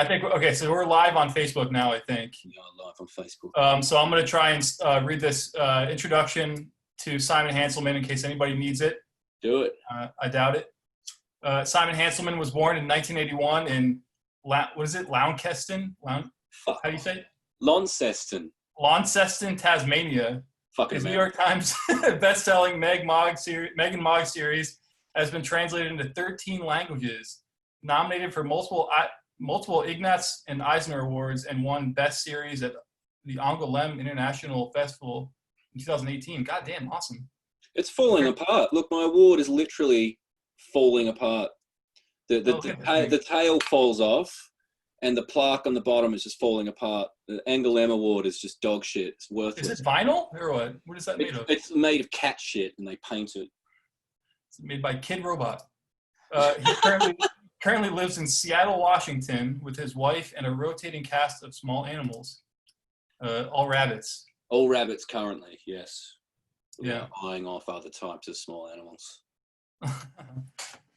I think, okay, so we're live on Facebook now, I think. Yeah, live on Facebook. So I'm going to try and read this introduction to Simon Hanselman in case anybody needs it. Do it. I doubt it. Simon Hanselman was born in 1981 in, Launceston? How do you say it? Launceston. Launceston, Tasmania. Fucking His New York Times best-selling Megan Mogg series has been translated into 13 languages, nominated for multiple Ignatz and Eisner Awards, and won Best Series at the Angoulême International Festival in 2018. God damn, awesome. It's falling apart. Look, my award is literally falling apart. The tail falls off, and the plaque on the bottom is just falling apart. The Angoulême Award is just dog shit. It's worthless. Is it vinyl or what? What is that made of? It's made of cat shit, and they paint it. It's made by Kid Robot. He currently lives in Seattle, Washington, with his wife and a rotating cast of small animals. All rabbits. All rabbits currently, yes. Yeah. Eyeing off other types of small animals.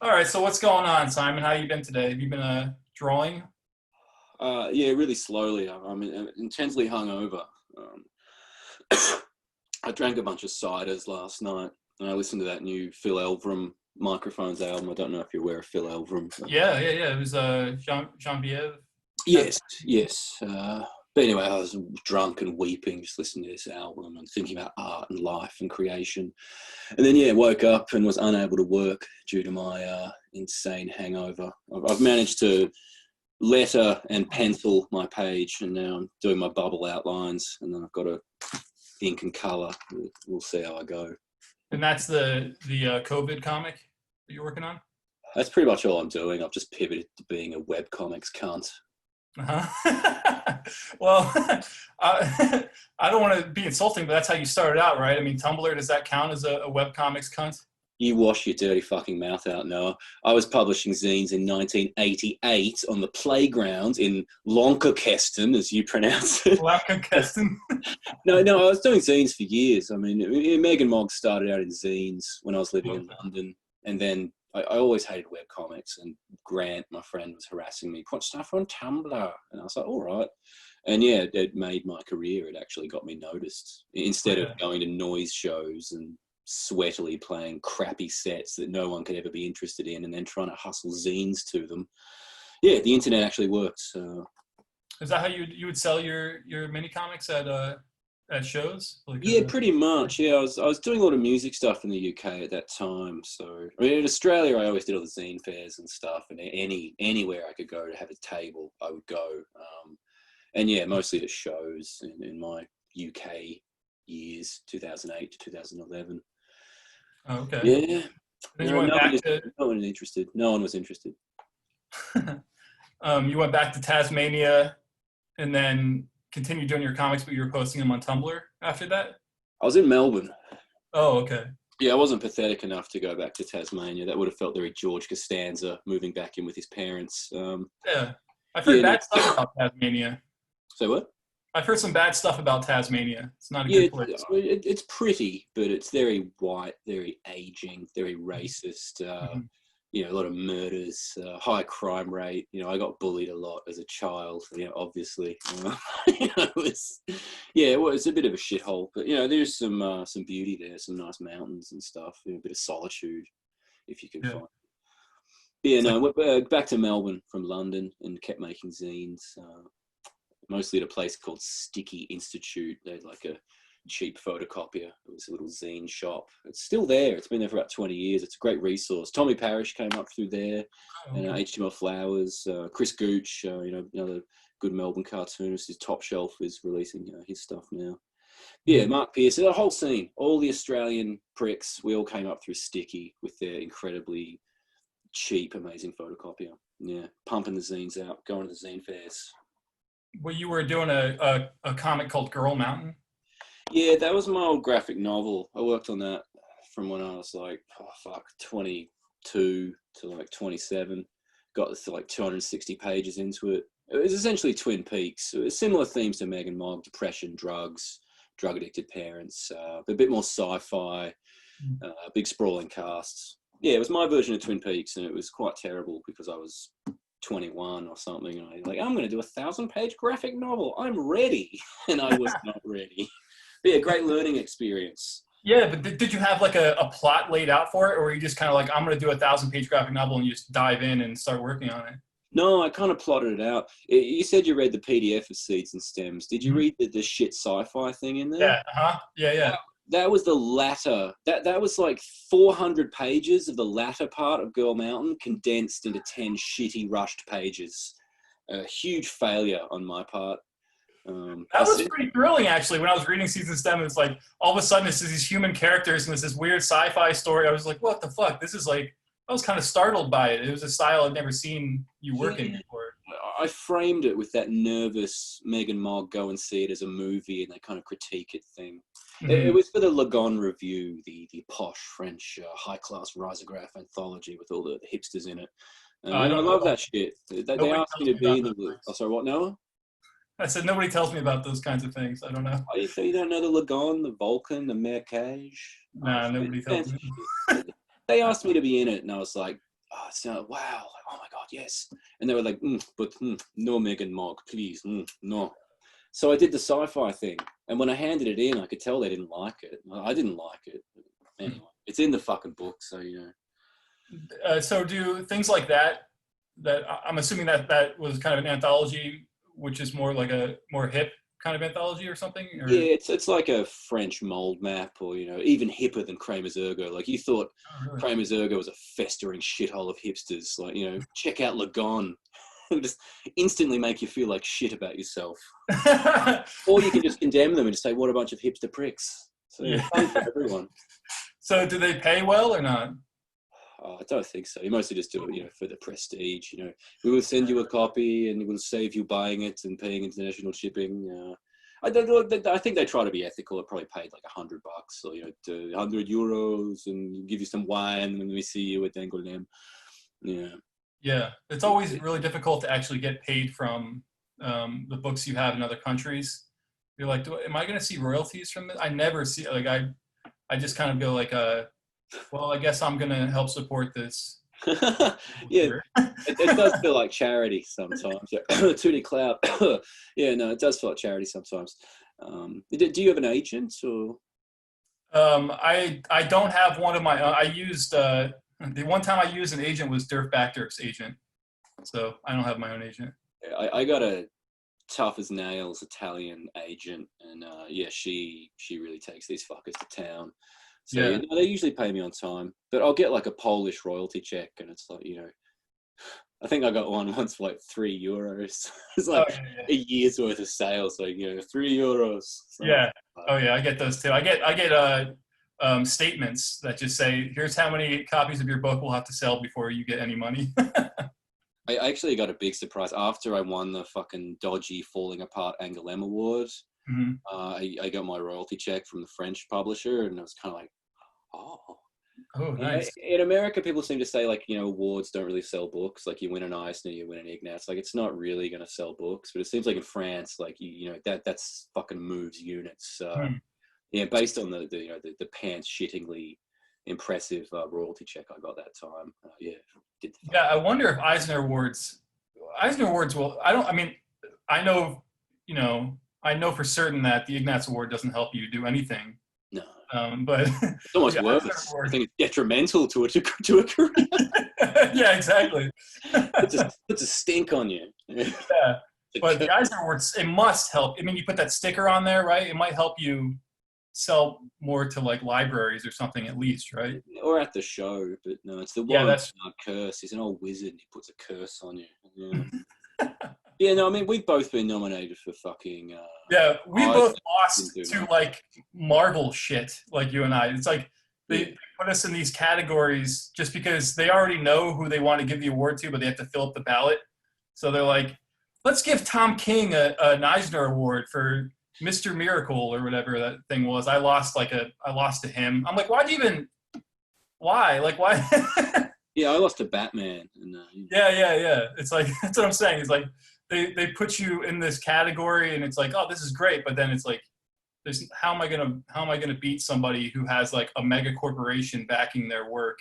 All right, so what's going on, Simon? How you been today? Have you been drawing? Yeah, really slowly. I'm intensely hungover. I drank a bunch of ciders last night, and I listened to that new Phil Elverum Microphones album. I don't know if you're aware of Phil Elverum. Yeah. It was Jean-Pierre. Yes. But anyway, I was drunk and weeping, just listening to this album and thinking about art and life and creation. And then, woke up and was unable to work due to my insane hangover. I've managed to letter and pencil my page, and now I'm doing my bubble outlines, and then I've got to ink and colour. We'll see how I go. And that's the COVID comic that you're working on? That's pretty much all I'm doing. I've just pivoted to being a webcomics cunt. Well, I don't want to be insulting, but that's how you started out, right? I mean, Tumblr, does that count as a webcomics cunt? You wash your dirty fucking mouth out, Noah. I was publishing zines in 1988 on the playground in Launceston, as you pronounce it. Launceston? No, I was doing zines for years. I mean, Megan Mogg started out in zines when I was living in London, and then I always hated webcomics, and Grant, my friend, was harassing me, put stuff on Tumblr. And I was like, all right. And yeah, it made my career. It actually got me noticed. Instead of going to noise shows and sweatily playing crappy sets that no one could ever be interested in and then trying to hustle zines to them. Yeah, the internet actually works. Is that how you would sell your mini comics at shows? Pretty much. Yeah, I was doing a lot of music stuff in the UK at that time. So I mean, in Australia, I always did all the zine fairs and stuff, and anywhere I could go to have a table, I would go. And yeah, mostly at shows in my UK years, 2008 to 2011. Oh, okay. Yeah. Then you went back to... No one was interested. No one was interested. You went back to Tasmania and then continued doing your comics, but you were posting them on Tumblr after that? I was in Melbourne. Oh, okay. Yeah, I wasn't pathetic enough to go back to Tasmania. That would have felt very George Costanza moving back in with his parents. Yeah. I've heard bad stuff about Tasmania. Say what? I've heard some bad stuff about Tasmania. It's not a good place. It's pretty, but it's very white, very aging, very racist. A lot of murders, high crime rate. I got bullied a lot as a child. Obviously, it was a bit of a shithole. But there's some beauty there, some nice mountains and stuff. A bit of solitude, if you can find it. Yeah, no, back to Melbourne from London and kept making zines. Mostly at a place called Sticky Institute. They had like a cheap photocopier. It was a little zine shop. It's still there. It's been there for about 20 years. It's a great resource. Tommy Parrish came up through there, and HTML Flowers, Chris Gooch, another good Melbourne cartoonist. His Top Shelf is releasing his stuff now. Yeah, Mark Pearce, the whole scene, all the Australian pricks, we all came up through Sticky with their incredibly cheap, amazing photocopier. Yeah, pumping the zines out, going to the zine fairs. Well, you were doing a comic called Girl Mountain? Yeah, that was my old graphic novel. I worked on that from when I was 22 to 27. Got to 260 pages into it. It was essentially Twin Peaks. It was similar themes to Megan Mogg: depression, drugs, drug-addicted parents, a bit more sci-fi, big sprawling casts. Yeah, it was my version of Twin Peaks, and it was quite terrible because I was 21 or something. And I'm like, I'm going to do a 1,000-page graphic novel. I'm ready. And I was not ready. But yeah, great learning experience. Yeah, but did you have like a plot laid out for it, or were you just kind of like, I'm going to do a 1,000-page graphic novel and you just dive in and start working on it? No, I kind of plotted it out. You said you read the PDF of Seeds and Stems. Did you read the shit sci-fi thing in there? Yeah, yeah. That was the latter. That was like 400 pages of the latter part of Girl Mountain condensed into 10 shitty rushed pages. A huge failure on my part. That was pretty thrilling, actually. When I was reading Seeds and Stems, it's like all of a sudden it's these human characters and it's this weird sci-fi story. I was like, what the fuck? This is like, I was kind of startled by it. It was a style I'd never seen you work in before. I framed it with that nervous Megan Mogg go and see it as a movie and they kind of critique it thing. It was for the Lagon Review, the posh French high-class risograph anthology with all the hipsters in it. I love that shit. They asked me to be in the... Oh, sorry, what, Noah? I said, nobody tells me about those kinds of things. I don't know. Oh, you don't know the Lagon, the Vulcan, the Mercage? Nah, nobody tells me. They asked me to be in it, and I was like, oh, wow, like, oh my God, yes. And they were like, no, Megan Mogg, please, no. So I did the sci-fi thing, and when I handed it in, I could tell they didn't like it. I didn't like it. Anyway, it's in the fucking book, so, you know. So do things like that I'm assuming that was kind of an anthology, which is more like a more hip kind of anthology or something? Or? Yeah, it's like a French mold map, or, you know, even hipper than Kramer's Ergo. Like, you thought Kramer's Ergo was a festering shithole of hipsters. Like, you know, check out Lagon. Just instantly make you feel like shit about yourself. Or you can just condemn them and just say, what a bunch of hipster pricks. So it's fun for everyone. So do they pay well or not? Oh, I don't think so. You mostly just do it, you know, for the prestige. You know, we will send you a copy and we'll save you buying it and paying international shipping. I think they try to be ethical. It probably paid like $100 or, you know, €100 and give you some wine when we see you at Angoulême. Yeah. Yeah, it's always really difficult to actually get paid from the books you have in other countries. You're like, am I going to see royalties from this? I never see, like, I just kind of go like, well, I guess I'm going to help support this. Yeah, it does feel like charity sometimes. Tootie Cloud. Yeah, no, it does feel like charity sometimes. Do you have an agent or? I don't have one of my own. I used, the one time I used an agent was Dirk Bachter's agent. So I don't have my own agent. I got a tough as nails Italian agent, and yeah, she really takes these fuckers to town. So yeah. You know, they usually pay me on time, but I'll get like a Polish royalty check, and it's like, you know, I think I got one once for like €3. It's like a year's worth of sales, like, you know, €3. So, yeah. Oh yeah, I get those too. I get statements that just say, here's how many copies of your book we'll have to sell before you get any money. I actually got a big surprise after I won the fucking dodgy falling apart Angoulême award. I got my royalty check from the French publisher, and I was kind of like, oh, nice. In America, people seem to say, like, you know, awards don't really sell books. Like, you win an Eisner, you win an Ignatz. Like, it's not really going to sell books. But it seems like in France, like, you know, that's fucking moves units. Yeah, based on the you know the pants shittingly impressive royalty check I got that time. Yeah, I wonder if Eisner Awards will. I know, you know, I know for certain that the Ignatz Award doesn't help you do anything. No. But it's almost worse. I think it's detrimental to a career. Yeah, exactly. Puts a stink on you. Yeah. But the Eisner Awards, it must help. I mean, you put that sticker on there, right? It might help you sell more to like libraries or something at least, right? Or at the show, but no, it's the one. Yeah, that's curse. He's an old wizard. He puts a curse on you. Yeah. Yeah, no, I mean, we've both been nominated for fucking. Yeah, we both lost to like Marvel shit, like you and I. It's like they put us in these categories just because they already know who they want to give the award to, but they have to fill up the ballot. So they're like, let's give Tom King an Eisner Award for Mr. Miracle or whatever that thing was. I lost to him. I'm like, why? Like, why? Yeah, I lost to Batman. And, Yeah. It's like, that's what I'm saying. It's like they put you in this category, and it's like, oh, this is great, but then it's like, how am I gonna beat somebody who has like a mega corporation backing their work?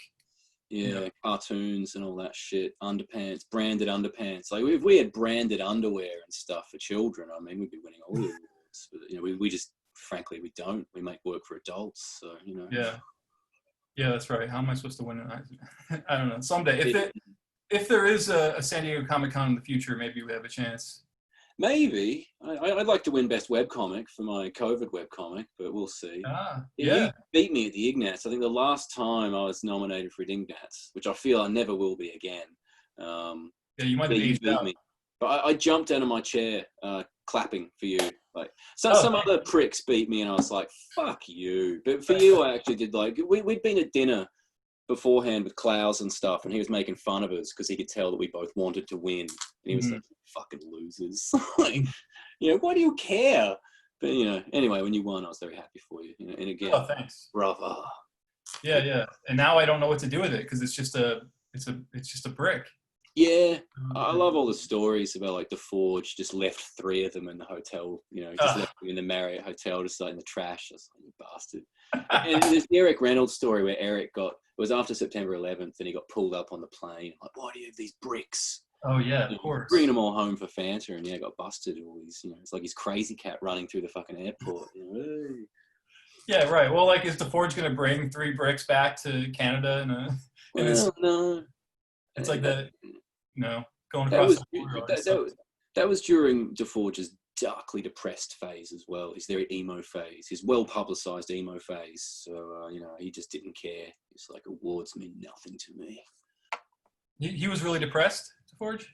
Yeah, cartoons and all that shit. Underpants, branded underpants. Like if we had branded underwear and stuff for children, I mean, we'd be winning all the awards. But, you know, we just, frankly, we don't. We make work for adults, so you know. Yeah. Yeah, that's right. How am I supposed to win it? I don't know. Someday, if there is a San Diego Comic-Con in the future, maybe we have a chance. Maybe. I'd like to win Best Webcomic for my COVID webcomic, but we'll see. Yeah. You beat me at the Ignats. I think the last time I was nominated for Ignats, which I feel I never will be again. Yeah, you might have aged out. Me. But I jumped out of my chair clapping for you. Like some other pricks beat me, and I was like, "Fuck you!" But for you, I actually did. Like we'd been at dinner beforehand with Klaus and stuff, and he was making fun of us because he could tell that we both wanted to win, and he was like, "Fucking losers!" Like, you know, why do you care? But you know, anyway, when you won, I was very happy for you. You know, and again, thanks. bravo. Yeah. And now I don't know what to do with it because it's just a brick. Yeah, I love all the stories about like the Forge just left 3 of them in the hotel, you know, just left them in the Marriott hotel, just like in the trash. I was like, you bastard. And there's the Eric Reynolds story where it was after September 11th and he got pulled up on the plane. Like, why do you have these bricks? Oh yeah, of course. Bringing them all home for Fanta, and got busted. All these, you know, it's like his crazy cat running through the fucking airport. You know, hey. Yeah, right. Well, like, is the Forge going to bring 3 bricks back to Canada? No. It's like that. No, going across the border. That was during DeForge's darkly depressed phase as well. His very emo phase, his well-publicized emo phase. So, you know, he just didn't care. He's like, awards mean nothing to me. He was really depressed, DeForge?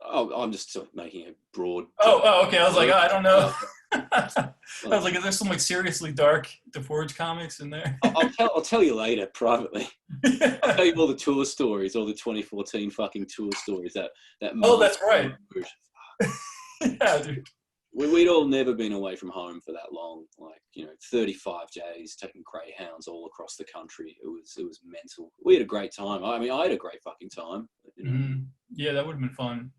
Oh, I'm just sort of making a broad... Oh, okay. I was like, I don't know. I was like, is there some like seriously dark DeForge comics in there? I'll tell you later, privately. I'll tell you all the tour stories, all the 2014 fucking tour stories. That that's right. Yeah, dude. We'd all never been away from home for that long. Like, you know, 35 days taking greyhounds all across the country. It was mental. We had a great time. I mean, I had a great fucking time. You know? Yeah, that would have been fun.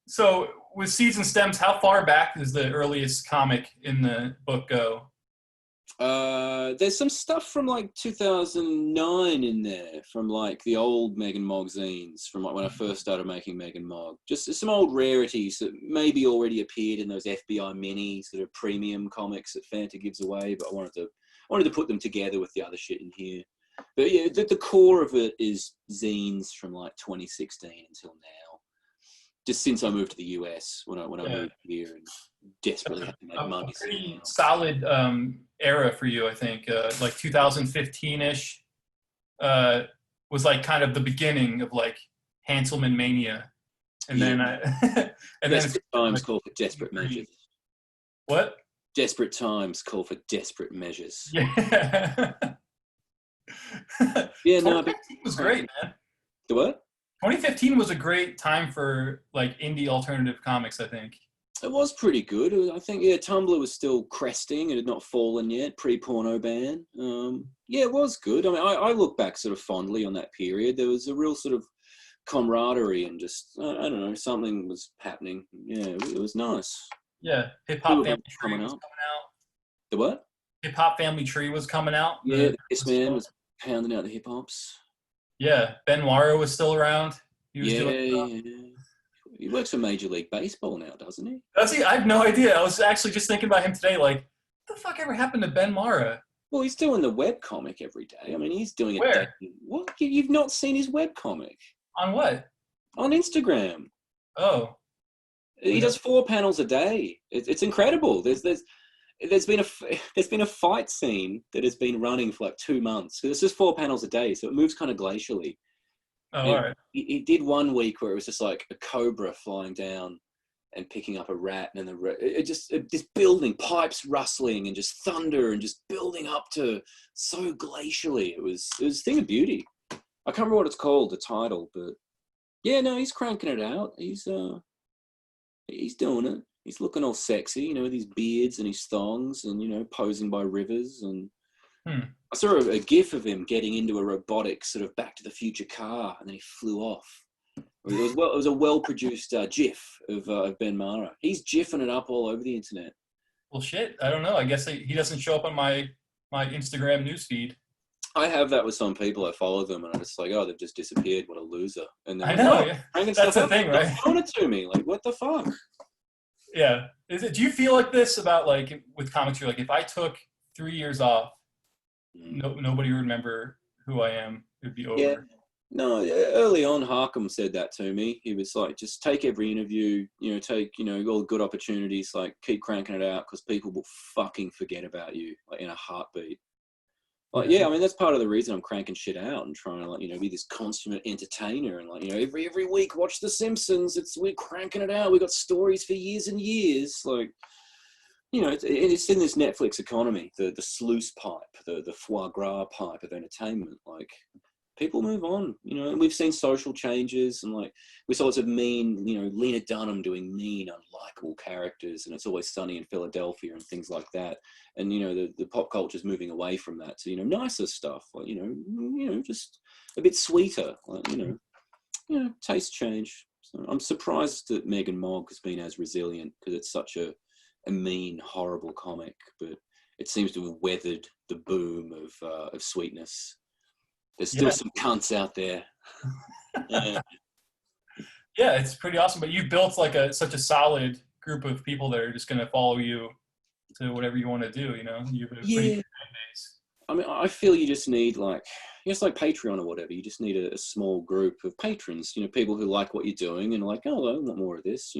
So with Seeds and Stems, how far back does the earliest comic in the book go? There's some stuff from like 2009 in there, from like the old Megan Mogg zines, from like when I first started making Megan Mogg. Just some old rarities that maybe already appeared in those FBI minis that are premium comics that Fanta gives away, but I wanted to put them together with the other shit in here. But yeah, the core of it is zines from like 2016 until now. Just since I moved to the US, when I moved here and desperately had to make money. A pretty solid era for you, I think. Like 2015-ish was like kind of the beginning of like Hanselman mania, and then desperate times call for desperate measures. What? Desperate times call for desperate measures. Yeah. Yeah, no, but it was great, man. The what? 2015 was a great time for like indie alternative comics, I think. It was pretty good. I think, yeah, Tumblr was still cresting. It had not fallen yet, pre-porno ban. Yeah, it was good. I mean, I look back sort of fondly on that period. There was a real sort of camaraderie and just, I don't know, something was happening. Yeah, it was nice. Yeah, Hip Hop Family Tree was coming out. The what? Hip Hop Family Tree was coming out. Yeah, this man was pounding out the hip hops. Yeah, Ben Wara was still around. He was doing he works for Major League Baseball now, doesn't he? Does he? I have no idea. I was actually just thinking about him today. Like, what the fuck ever happened to Ben Wara? Well, he's doing the webcomic every day. I mean, he's doing it. Where? What? You've not seen his webcomic? On what? On Instagram. Oh. He does 4 panels a day. It's incredible. There's been a fight scene that has been running for like 2 months. It's just 4 panels a day, so it moves kind of glacially. Oh, all right. He did one week where it was just like a cobra flying down and picking up a rat, and then this building, pipes rustling, and just thunder, and just building up to so glacially. It was a thing of beauty. I can't remember what it's called, the title, but yeah, no, he's cranking it out. He's doing it. He's looking all sexy, you know, with his beards and his thongs, and you know, posing by rivers. And I saw a GIF of him getting into a robotic sort of Back to the Future car, and then he flew off. It was a well-produced GIF of Ben Mara. He's GIFing it up all over the internet. Well, shit, I don't know. I guess he doesn't show up on my Instagram newsfeed. I have that with some people. I follow them, and I'm just like, oh, they've just disappeared. What a loser! And they're I like, know. oh, Yeah. cranking That's stuff the out, thing, not right? showing it to me. Like, what the fuck? Yeah. Is it? Do you feel like this about like with comics? You're like, if I took 3 years off, nobody would remember who I am. It'd be Yeah. over. No, early on, Harkham said that to me. He was like, just take every interview, take, all the good opportunities, like keep cranking it out because people will fucking forget about you like in a heartbeat. Like, yeah, I mean, that's part of the reason I'm cranking shit out and trying to, like, be this consummate entertainer and, like, every week watch The Simpsons. We're cranking it out. We've got stories for years and years. Like, it's in this Netflix economy, the sluice pipe, the foie gras pipe of entertainment. Like, people move on, and we've seen social changes and like we saw lots of mean, Lena Dunham doing mean, unlikable characters, and It's Always Sunny in Philadelphia and things like that. And the pop culture is moving away from that to nicer stuff, like just a bit sweeter, like taste change. So I'm surprised that Megan Mogg has been as resilient because it's such a mean, horrible comic, but it seems to have weathered the boom of sweetness. There's still some cunts out there. Yeah. Yeah, it's pretty awesome. But you built like such a solid group of people that are just going to follow you to whatever you want to do. You have a pretty good fan base. I mean, I feel you just need like Patreon or whatever. You just need a small group of patrons. People who like what you're doing and are like, oh, I want more of this.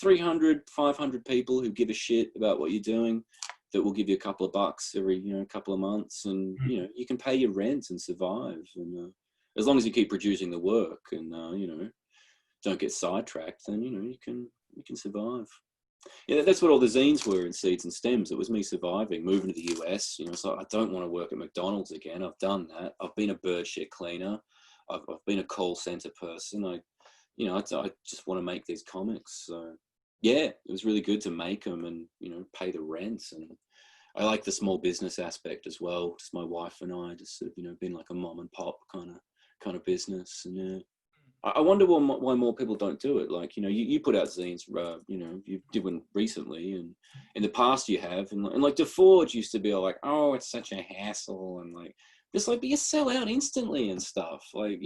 300, 500 people who give a shit about what you're doing, that will give you a couple of bucks every, couple of months, and you can pay your rent and survive. And as long as you keep producing the work and don't get sidetracked, then you can survive. Yeah, that's what all the zines were in Seeds and Stems. It was me surviving, moving to the US. So I don't want to work at McDonald's again. I've done that. I've been a bird shit cleaner. I've been a call center person. I just want to make these comics. So yeah, it was really good to make them and pay the rent. And I like the small business aspect as well. Just my wife and I just sort of been like a mom and pop kind of business. And yeah, I wonder why more people don't do it. Like you put out zines, you did one recently, and in the past you have, and like DeForge used to be like, oh, it's such a hassle, and like just like, but you sell out instantly and stuff. Like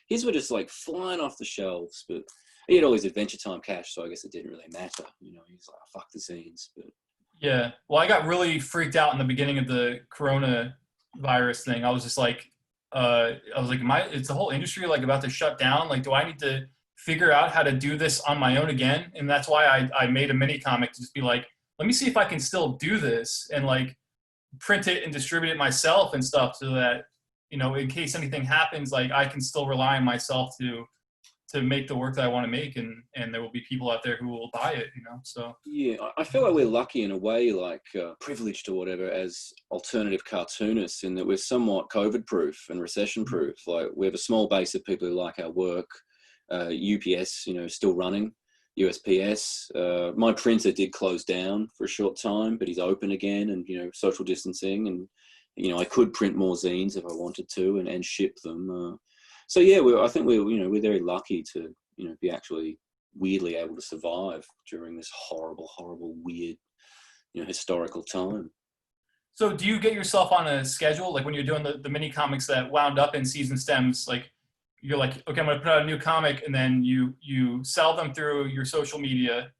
his were just like flying off the shelves, but he had all his Adventure Time cash, so I guess it didn't really matter. He's like, oh, fuck the zines. But Yeah. Well, I got really freaked out in the beginning of the coronavirus thing. I was just like, is the whole industry like about to shut down? Like, do I need to figure out how to do this on my own again? And that's why I made a mini comic to just be like, let me see if I can still do this and like print it and distribute it myself and stuff, so that in case anything happens, like I can still rely on myself to make the work that I want to make, and there will be people out there who will buy it, so. Yeah, I feel like we're lucky in a way, like privileged or whatever, as alternative cartoonists, in that we're somewhat COVID-proof and recession-proof. Like we have a small base of people who like our work. UPS, still running. USPS. My printer did close down for a short time, but he's open again, and social distancing, and I could print more zines if I wanted to, and ship them. So yeah, I think we're very lucky to be actually weirdly able to survive during this horrible, weird, historical time. So do you get yourself on a schedule, like when you're doing the mini comics that wound up in Seeds and Stems? Like you're like, okay, I'm gonna put out a new comic, and then you sell them through your social media,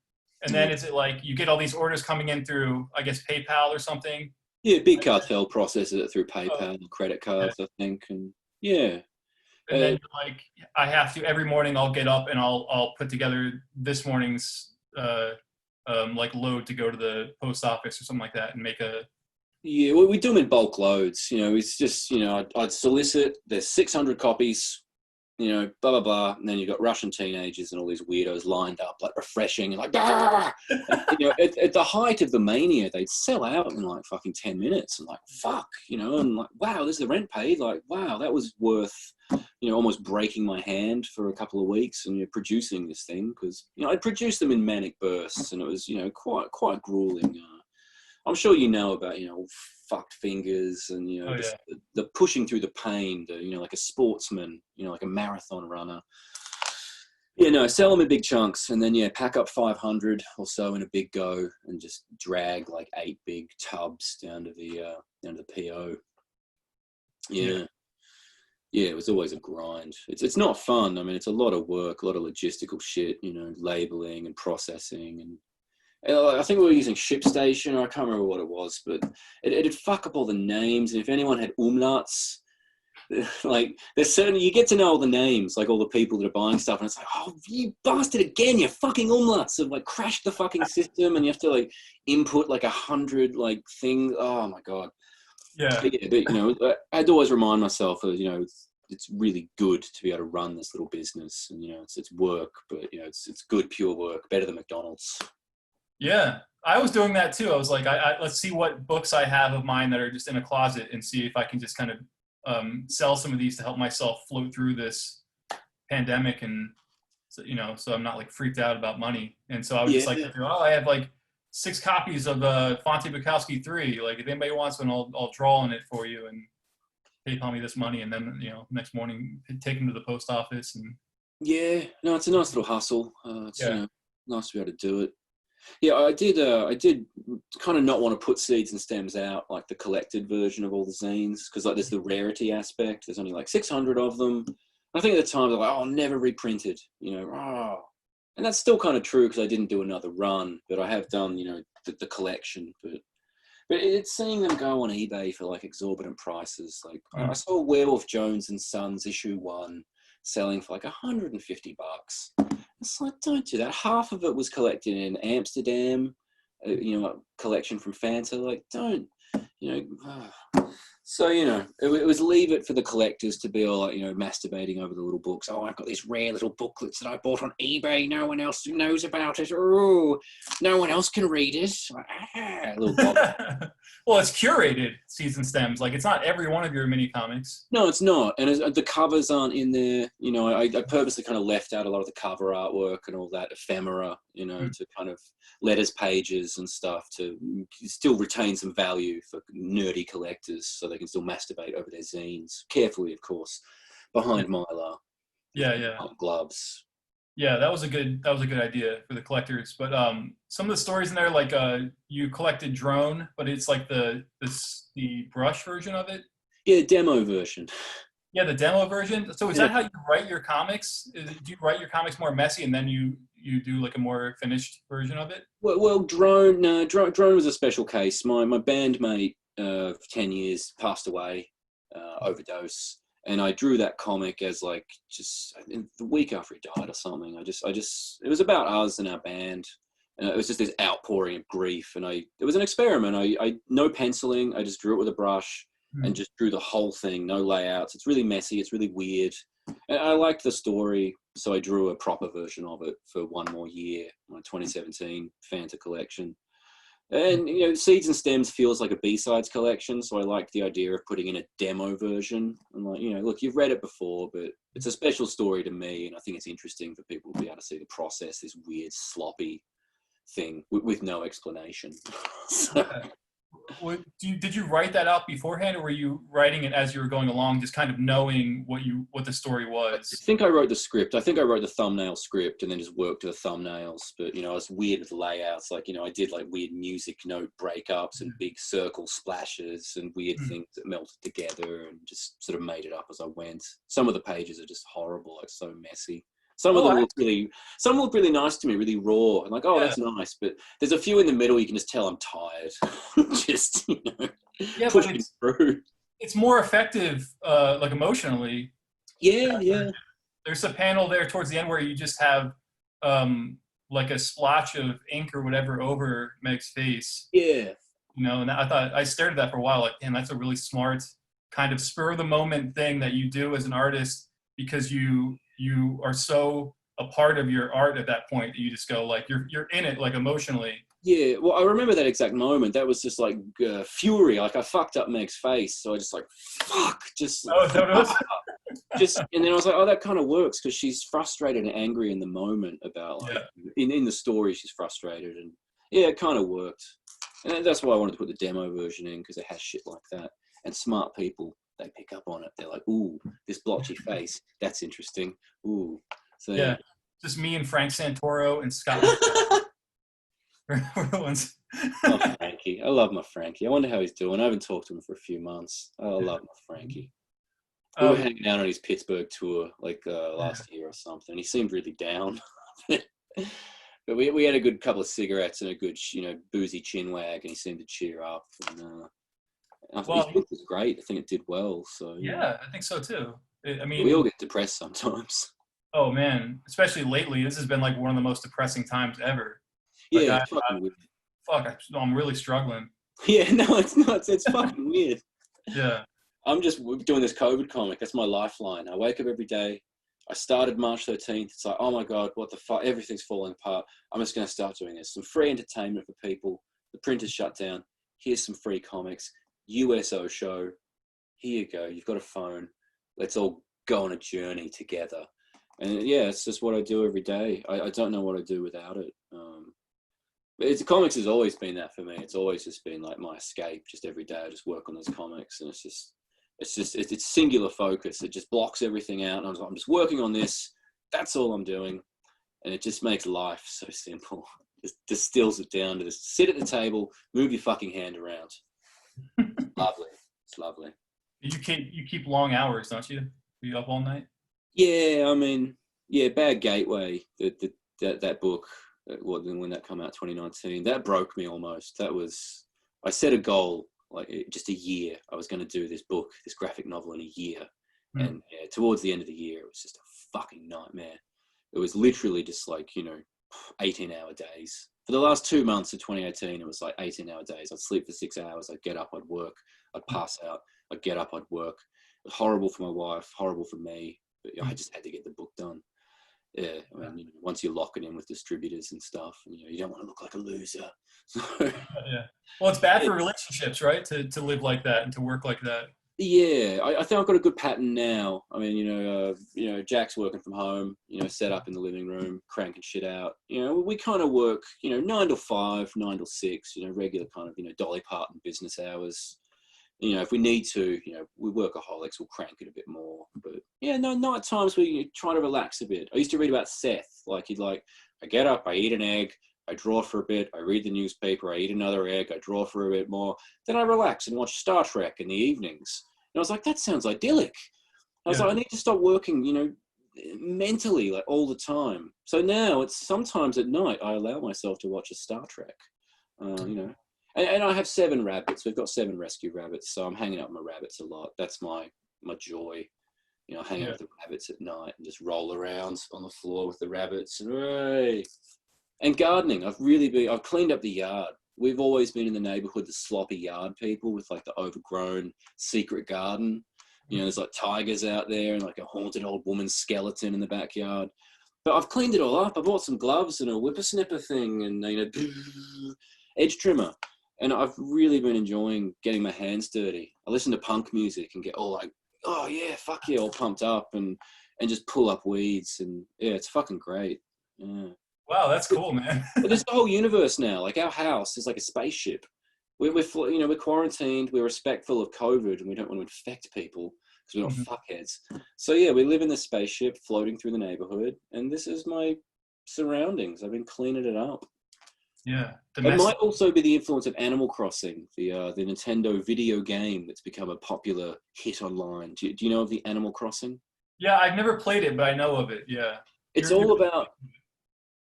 and then is it like you get all these orders coming in through, I guess, PayPal or something? Yeah, Big Cartel processes it through PayPal and credit cards, I think, and yeah. And then like I have to, every morning I'll get up and I'll put together this morning's like load to go to the post office or something like that and make a. Yeah, well, we do them in bulk loads. It's just I'd solicit. There's 600 copies. Blah blah blah, and then you've got Russian teenagers and all these weirdos lined up, like refreshing, and like, at the height of the mania, they'd sell out in like fucking 10 minutes, and like, fuck, and like, wow, this is the rent paid, like, wow, that was worth, almost breaking my hand for a couple of weeks, and producing this thing, because I'd produce them in manic bursts, and it was quite grueling. I'm sure about fucked fingers and the pushing through the pain, like a sportsman, like a marathon runner. Sell them in big chunks, and then pack up 500 or so in a big go, and just drag like 8 big tubs down to the PO. Yeah. Yeah, it was always a grind. It's not fun. I mean, it's a lot of work, a lot of logistical shit, you know, labeling and processing. And I think we were using ShipStation, or I can't remember what it was, but it'd fuck up all the names. And if anyone had umlauts, like there's certainly, you get to know all the names, like all the people that are buying stuff. And it's like, oh, you bastard again, your fucking umlauts have like crashed the fucking system. And you have to like input like 100 like things. Oh my God. Yeah. But, you know, I had to always remind myself of, you know, it's really good to be able to run this little business, and you know, it's work, but you know, it's good pure work, better than McDonald's. Yeah. I was doing that too. I was like, let's see what books I have of mine that are just in a closet and see if I can just kind of sell some of these to help myself float through this pandemic, and so, you know, so I'm not like freaked out about money. And so I was just like, oh, I have like 6 copies of Fonte Bukowski 3. Like, if anybody wants one, I'll draw on it for you and PayPal me this money. And then, you know, next morning take them to the post office. And Yeah, no, it's a nice little hustle. It's yeah. you know, nice to be able to do it. Yeah, I did kind of not want to put Seeds and Stems out like the collected version of all the zines, because like there's the rarity aspect. There's only like 600 of them. I think at the time they're like, oh, never reprinted, you know. Oh. And that's still kind of true, because I didn't do another run, but I have done, you know, the collection. But it's seeing them go on eBay for like exorbitant prices. Like I saw Werewolf Jones and Sons issue 1 selling for like $150. It's like, don't do that. Half of it was collected in Amsterdam, you know, a collection from Fanta. Like, don't, you know. So, you know, it was leave it for the collectors to be all like, you know, masturbating over the little books. Oh, I've got these rare little booklets that I bought on eBay. No one else knows about it. Oh, no one else can read it. Little Well, it's curated, Seeds and Stems. Like, it's not every one of your mini comics. No, it's not. And the covers aren't in there. You know, I purposely kind of left out a lot of the cover artwork and all that ephemera, you know, to kind of letters pages and stuff to still retain some value for nerdy collectors, so they can still masturbate over their zines. Carefully, of course, behind Mylar. Yeah. Gloves. Yeah, that was a good idea for the collectors. But some of the stories in there, like you collected Drone, but it's like the brush version of it. Yeah, demo version. Yeah, the demo version. So is that how you write your comics? Do you write your comics more messy and then you do like a more finished version of it? Well, Drone was a special case. My bandmate of 10 years passed away, overdose. And I drew that comic as like just the week after he died or something. It was about us and our band. It was just this outpouring of grief. And it was an experiment. I no penciling. I just drew it with a brush and just drew the whole thing. No layouts. It's really messy. It's really weird. And I liked the story. So I drew a proper version of it for one more year, my 2017 Fanta collection. And, you know, Seeds and Stems feels like a B-sides collection, so I like the idea of putting in a demo version. I'm like, you know, look, you've read it before, but it's a special story to me, and I think it's interesting for people to be able to see the process, this weird, sloppy thing with no explanation. So, Did you write that out beforehand, or were you writing it as you were going along, just kind of knowing what the story was? I think I wrote the script. I think I wrote the thumbnail script and then just worked to the thumbnails. But, you know, I was weird with the layouts. Like, you know, I did like weird music note breakups and big circle splashes and weird things that melted together, and just sort of made it up as I went. Some of the pages are just horrible, like so messy. Some of them look really nice to me, really raw, and like, oh, that's nice. But there's a few in the middle you can just tell I'm tired, just, you know, pushing through. It's more effective, like emotionally. Yeah. There's a panel there towards the end where you just have like a splotch of ink or whatever over Meg's face. Yeah. You know, and I stared at that for a while, like, damn, that's a really smart kind of spur of the moment thing that you do as an artist, because you are so a part of your art at that point that you just go like you're in it, like, emotionally. Yeah, well, I remember that exact moment. That was just like fury. Like, I fucked up Meg's face, so I just like, fuck, just, just, and then I was like, oh, that kind of works, because she's frustrated and angry in the moment about like in the story she's frustrated, and yeah, it kind of worked, and that's why I wanted to put the demo version in, because it has shit like that, and smart people, they pick up on it. They're like, ooh, this blotchy face, that's interesting. Ooh, so yeah, just me and Frank Santoro and Scott. Oh, Frankie. I love my Frankie. I wonder how he's doing. I haven't talked to him for a few months. I love my Frankie. We were Oh, hanging out on his Pittsburgh tour like yeah. last year or something. He seemed really down. But we had a good couple of cigarettes and a good, boozy chin wag, and he seemed to cheer up. And his Well, book was great. I think it did well. So, yeah, I think so too. I we all mean, get depressed sometimes. oh man, especially lately, this has been like one of the most depressing times ever. Like Yeah, it's fucking weird. I'm really struggling. Yeah, no, it's not. It's fucking weird. Yeah. I'm just doing this COVID comic. That's my lifeline. I wake up every day. I started March 13th. It's like, oh my God, what the fuck? Everything's falling apart. I'm just going to start doing this. Some free entertainment for people. The printer's shut down. Here's some free comics. USO show. Here you go. You've got a phone. Let's all go on a journey together. And yeah, it's just what I do every day. I don't know what I do without it. Comics has always been that for me. It's always just been like my escape. Just every day, I just work on those comics, and it's singular focus. It just blocks everything out. And I'm just working on this. That's all I'm doing, and it just makes life so simple. Just distills it down to just sit at the table, move your fucking hand around. Lovely. It's lovely. You keep long hours, don't you? Are you up all night? Yeah, I mean, yeah, Bad Gateway. That book. When that came out, 2019, that broke me almost. I set a goal, like just a year. I was going to do this book, this graphic novel in a year. And towards the end of the year, it was just a fucking nightmare. It was literally just like, 18-hour days. For the last 2 months of 2018, it was like 18-hour days. I'd sleep for 6 hours. I'd get up, I'd work. I'd pass out. I'd get up, I'd work. It was horrible for my wife, horrible for me. But I just had to get the book done. Yeah, I mean, once you're locking in with distributors and stuff, you don't want to look like a loser. Yeah. Well, it's bad for relationships, right? To live like that and to work like that. Yeah, I think I've got a good pattern now. I mean, Jack's working from home, set up in the living room, cranking shit out. We kind of work, 9 to 5, 9 to 6, regular kind of, Dolly Parton business hours. If we need to, we workaholics will crank it a bit more. But yeah, no, at times we try to relax a bit. I used to read about Seth. Like I get up, I eat an egg, I draw for a bit, I read the newspaper, I eat another egg, I draw for a bit more. Then I relax and watch Star Trek in the evenings. And I was like, that sounds idyllic. I was like, I need to stop working, mentally, like all the time. So now it's sometimes at night I allow myself to watch a Star Trek, And I have 7 rabbits. We've got 7 rescue rabbits, so I'm hanging out with my rabbits a lot. That's my joy, hanging out with the rabbits at night and just roll around on the floor with the rabbits. And gardening. I've cleaned up the yard. We've always been in the neighborhood, the sloppy yard people with like the overgrown secret garden. There's like tigers out there and like a haunted old woman's skeleton in the backyard. But I've cleaned it all up. I bought some gloves and a whippersnipper thing and, edge trimmer. And I've really been enjoying getting my hands dirty. I listen to punk music and get all like, oh yeah, fuck yeah, all pumped up and just pull up weeds. And yeah, it's fucking great. Yeah. Wow, that's cool, man. But there's the whole universe now. Like our house is like a spaceship. We're quarantined. We're respectful of COVID and we don't want to infect people because we're not fuckheads. So yeah, we live in this spaceship floating through the neighborhood. And this is my surroundings. I've been cleaning it up. Yeah. It might also be the influence of Animal Crossing, the Nintendo video game that's become a popular hit online. Do you know of the Animal Crossing? Yeah, I've never played it, but I know of it. Yeah. It's all about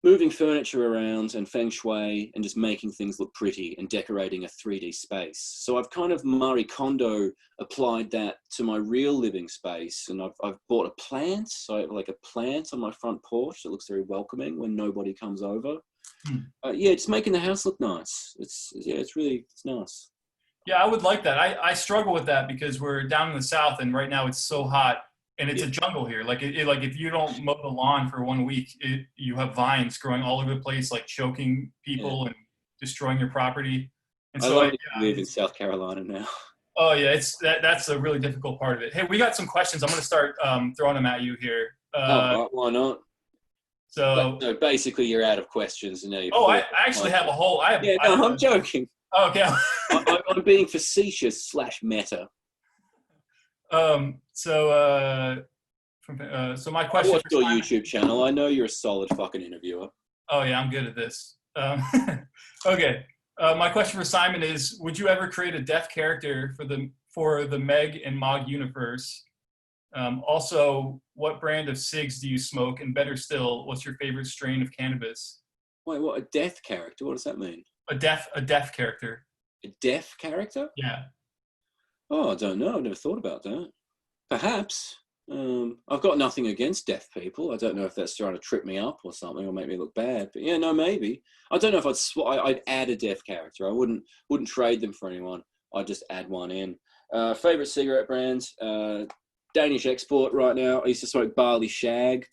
moving furniture around and feng shui and just making things look pretty and decorating a 3D space. So I've kind of Marie Kondo applied that to my real living space. And I've bought a plant. So I have like a plant on my front porch that looks very welcoming when nobody comes over. It's making the house look nice. It's nice. Yeah, I would like that. I struggle with that because we're down in the South and right now it's so hot and it's a jungle here. Like like if you don't mow the lawn for 1 week, you have vines growing all over the place, like choking people and destroying your property. And I love to live in South Carolina now. Oh yeah, that's a really difficult part of it. Hey, we got some questions. I'm going to start throwing them at you here. Why not? So basically, you're out of questions. I actually have a whole. I'm joking. Okay. I'm being facetious / meta. So my question. What's your YouTube channel? I know you're a solid fucking interviewer. Oh yeah, I'm good at this. Okay. My question for Simon is: would you ever create a deaf character for the Meg and Mog universe? Also, what brand of cigs do you smoke? And better still, what's your favorite strain of cannabis? Wait, what? A death character? What does that mean? A deaf character. A deaf character? Yeah. Oh, I don't know. I've never thought about that. Perhaps. I've got nothing against deaf people. I don't know if that's trying to trip me up or something or make me look bad. But yeah, no, maybe. I don't know if I'd add a deaf character. I wouldn't trade them for anyone. I'd just add one in. Favorite cigarette brands? Danish export right now. I used to smoke Barley Shag,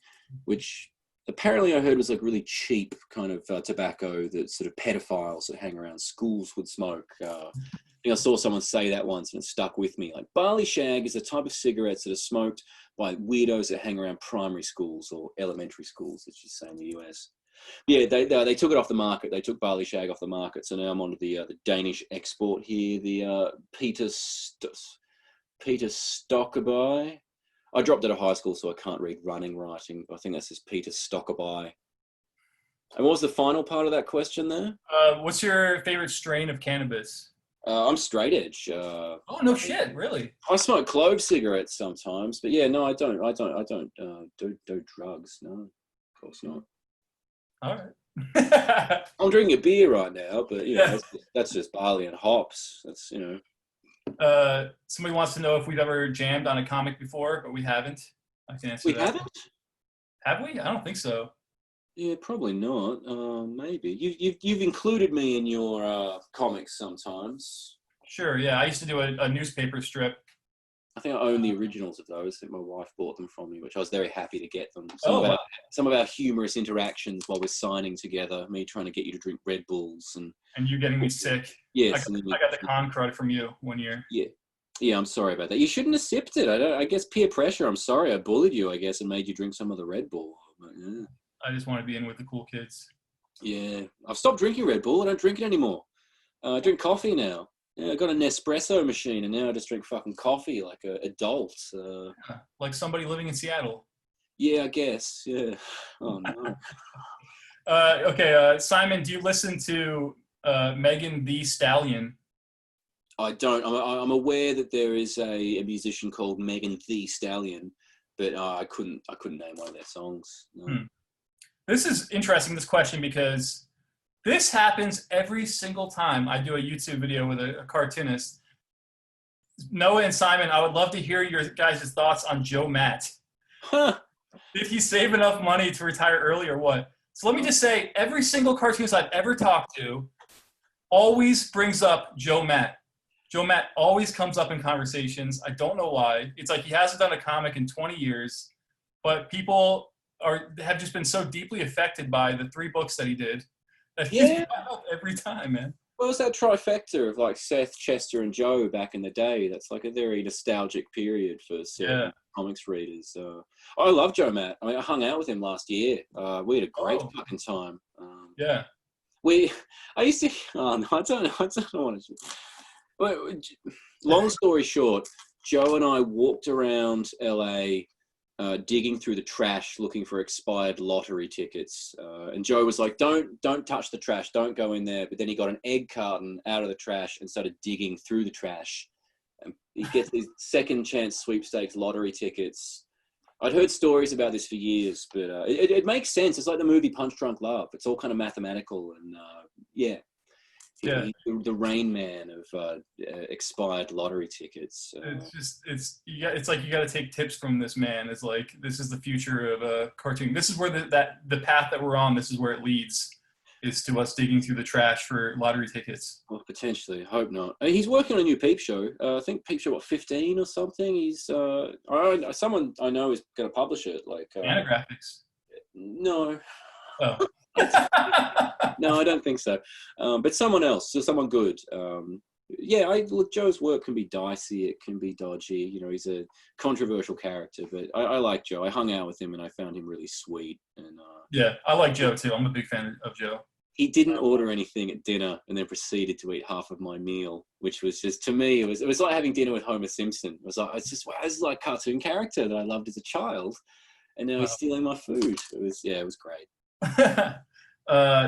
which apparently I heard was like really cheap kind of tobacco that sort of pedophiles that hang around schools would smoke. I think I saw someone say that once and it stuck with me. Like Barley Shag is a type of cigarettes that are smoked by weirdos that hang around primary schools or elementary schools, as you say in the US. Yeah, they took it off the market. They took Barley Shag off the market. So now I'm on to the Danish export here, the Peter Stockerby. I dropped out of high school, so I can't read running writing. I think that says Peter Stockerby. And what was the final part of that question there? What's your favorite strain of cannabis? I'm straight edge. Oh, no shit, really? I smoke clove cigarettes sometimes, but yeah, no, I don't do drugs. No, of course not. All right. I'm drinking a beer right now, but you know, that's just barley and hops. That's, you know. Somebody wants to know if we've ever jammed on a comic before, but we haven't. I can answer We that. haven't? Have we? I don't think so. Yeah, probably not. Maybe you've included me in your comics sometimes. Sure. Yeah, I used to do a newspaper strip. I think I own the originals of those. I think my wife bought them from me, which I was very happy to get them. Wow. Some of our humorous interactions while we're signing together, me trying to get you to drink Red Bulls and you getting me sick. Yes, I got the con crud from you one year. Yeah. I'm sorry about that. You shouldn't have sipped it. I guess peer pressure. I'm sorry. I bullied you, I guess, and made you drink some of the Red Bull. But, yeah. I just want to be in with the cool kids. Yeah, I've stopped drinking Red Bull. I don't drink it anymore. I drink coffee now. Yeah, I got a Nespresso machine, and now I just drink fucking coffee like an adult. Like somebody living in Seattle. Yeah, I guess. Yeah. Oh no. Okay, Simon, do you listen to Megan Thee Stallion? I don't. I'm aware that there is a musician called Megan Thee Stallion, but I couldn't name one of their songs. No. This is interesting, this question, because this happens every single time I do a YouTube video with a cartoonist. Noah and Simon, I would love to hear your guys' thoughts on Joe Matt. Huh. Did he save enough money to retire early or what? So let me just say, every single cartoonist I've ever talked to always brings up Joe Matt. Joe Matt always comes up in conversations. I don't know why. It's like he hasn't done a comic in 20 years, but people have just been so deeply affected by the 3 books that he did that he's up every time, man. Well, it's that trifecta of like Seth, Chester, and Joe back in the day. That's like a very nostalgic period for certain comics readers. I love Joe Matt. I mean, I hung out with him last year. We had a great fucking time. I used to. Oh no, I don't want to. Long story short, Joe and I walked around LA. Digging through the trash looking for expired lottery tickets, and Joe was like, don't touch the trash, don't go in there. But then he got an egg carton out of the trash and started digging through the trash, and he gets these second chance sweepstakes lottery tickets. I'd heard stories about this for years, but it makes sense. It's like the movie Punch Drunk Love. It's all kind of mathematical, and the Rain Man of expired lottery tickets. It's like you got to take tips from this man. It's like, this is the future of a cartoon. This is where the path that we're on. This is where it leads, is to us digging through the trash for lottery tickets. Well, potentially. I hope not. He's working on a new Peep Show. I think Peep Show 15 or something. He's someone I know is going to publish it. Like Fantagraphics. No. Oh. No, I don't think so. But someone else, so someone good. Look, Joe's work can be dicey. It can be dodgy. You know, he's a controversial character, but I like Joe. I hung out with him and I found him really sweet. And I like Joe too. I'm a big fan of Joe. He didn't order anything at dinner and then proceeded to eat half of my meal, which was just, to me, it was like having dinner with Homer Simpson. It was like, this is like a cartoon character that I loved as a child, and now he's stealing my food. It was great.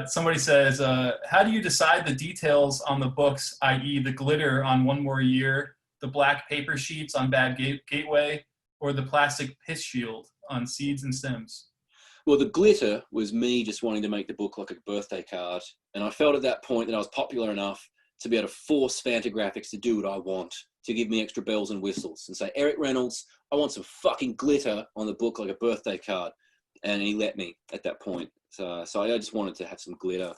Somebody says, how do you decide the details on the books, i.e. the glitter on One More Year, the black paper sheets on Bad Gateway, or the plastic piss shield on seeds and stems? Well, the glitter was me just wanting to make the book like a birthday card. And I felt at that point that I was popular enough to be able to force Fantagraphics to do what I want, to give me extra bells and whistles and say, Eric Reynolds, I want some fucking glitter on the book like a birthday card. And he let me at that point. So I just wanted to have some glitter.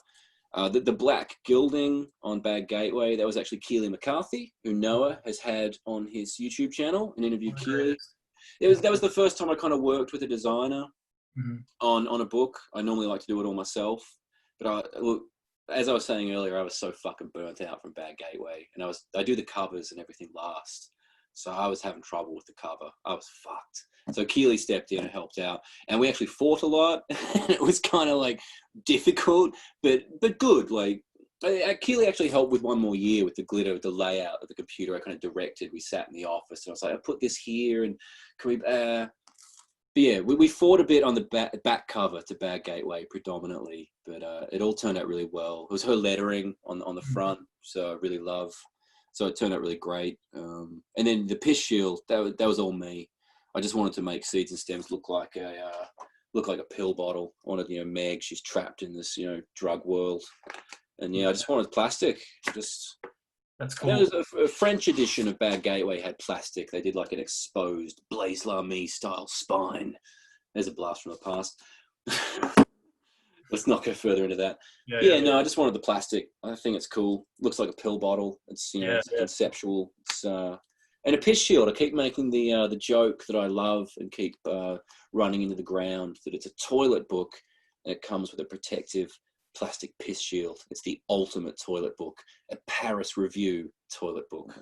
The black gilding on Bad Gateway, that was actually Keely McCarthy, who Noah has had on his YouTube channel and interviewed Keely. That was the first time I kind of worked with a designer on a book. I normally like to do it all myself. But as I was saying earlier, I was so fucking burnt out from Bad Gateway. And I do the covers and everything last. So I was having trouble with the cover. I was fucked. So Keely stepped in and helped out. And we actually fought a lot. It was kind of like difficult, but good. Like Keely actually helped with one more year with the glitter, with the layout of the computer. I kind of directed. We sat in the office and I was like, I put this here and can we... but yeah, we fought a bit on the back cover to Bad Gateway predominantly, but it all turned out really well. It was her lettering on the front, so I really love. So it turned out really great. And then the piss shield, that was all me. I just wanted to make seeds and stems look like a pill bottle. I wanted, Meg, she's trapped in this, drug world. And I just wanted plastic. That's cool. There was a French edition of Bad Gateway had plastic. They did like an exposed Blaise Lamy style spine. There's a blast from the past. Let's not go further into that. I just wanted the plastic. I think it's cool. Looks like a pill bottle. It's it's conceptual. It's and a piss shield. I keep making the joke that I love and keep running into the ground that it's a toilet book and it comes with a protective plastic piss shield. It's the ultimate toilet book, a Paris Review toilet book.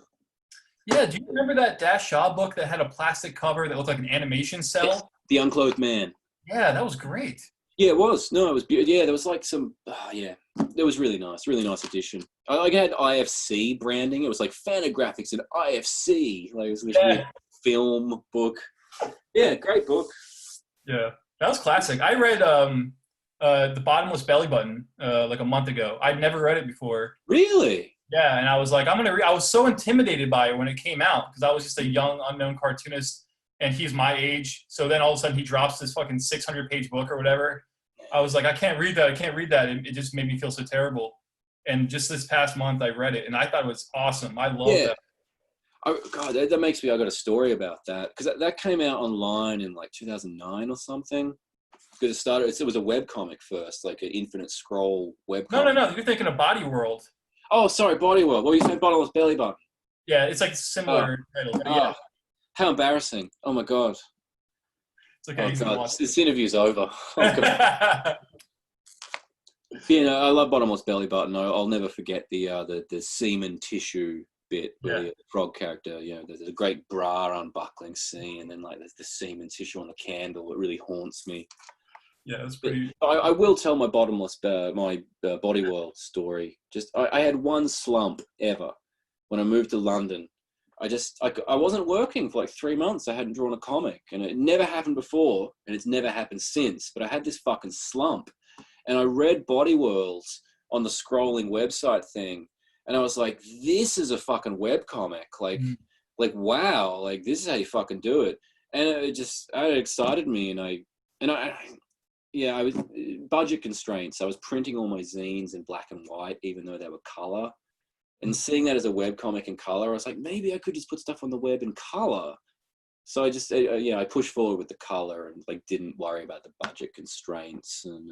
Yeah, do you remember that Dash Shaw book that had a plastic cover that looked like an animation cell? Yes, The Unclothed Man. Yeah, that was great. Yeah, it was. No, it was beautiful. Yeah, there was like some, it was really nice edition. I had IFC branding. It was like Fantagraphics and IFC. Like it was this weird film book. Yeah, great book. Yeah, that was classic. I read The Bottomless Belly Button like a month ago. I'd never read it before. Really? Yeah, and I was like, I'm going to read. I was so intimidated by it when it came out because I was just a young, unknown cartoonist. And he's my age. So then all of a sudden he drops this fucking 600-page book or whatever. I was like, I can't read that. It just made me feel so terrible. And just this past month I read it and I thought it was awesome. I love that. God, that makes me, I got a story about that. Because that came out online in like 2009 or something. Because it was a webcomic first, like an Infinite Scroll webcomic. No. You're thinking of Body World. Oh, sorry, Body World. Well, you said Bottomless Belly Button. Yeah, it's like similar title. Yeah. How embarrassing. Oh, my God. It's okay. Oh, God. This interview's over. I love Bottomless Belly Button. I'll never forget the semen tissue bit where the frog character, there's a great bra unbuckling scene and then like there's the semen tissue on the candle. It really haunts me. Yeah, it's pretty... I will tell my Body World story. I had one slump ever when I moved to London. I wasn't working for like 3 months. I hadn't drawn a comic and it never happened before and it's never happened since, but I had this fucking slump and I read Body World on the scrolling website thing and I was like, this is a fucking webcomic. Like, wow, like this is how you fucking do it. And it excited me and I was budget constraints. I was printing all my zines in black and white, even though they were color. And seeing that as a webcomic in color, I was like, maybe I could just put stuff on the web in color. So I pushed forward with the color and like didn't worry about the budget constraints. And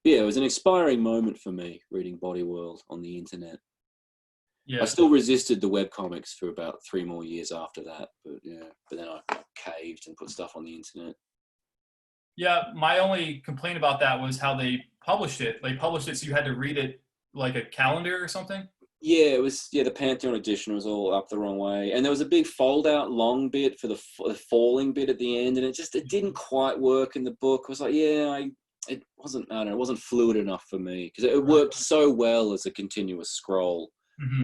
it was an inspiring moment for me reading Body World on the internet. Yeah. I still resisted the webcomics for about 3 more years after that, but then I caved and put stuff on the internet. Yeah, my only complaint about that was how they published it. They published it so you had to read it like a calendar or something. Yeah, it was. Yeah, the Pantheon edition was all up the wrong way, and there was a big fold-out long bit for the falling bit at the end, and it didn't quite work in the book. I was like, it wasn't. I don't know. It wasn't fluid enough for me because it worked so well as a continuous scroll. Mm-hmm.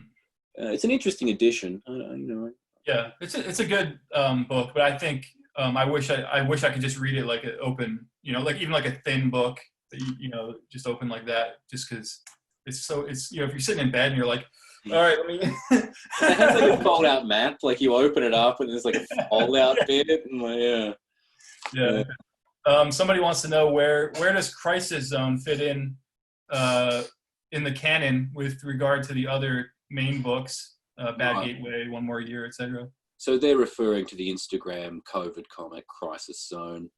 It's an interesting edition. Yeah, it's a good book, but I think I wish I could just read it like an open, like even like a thin book that just open like that, just because. If you're sitting in bed and you're like, All right, let me. It has like a fold-out map. Like you open it up, and there's like a fold-out bit. And like, yeah. Somebody wants to know where does Crisis Zone fit in the canon with regard to the other main books, Bad Gateway, One More Year, etc. So they're referring to the Instagram COVID comic Crisis Zone.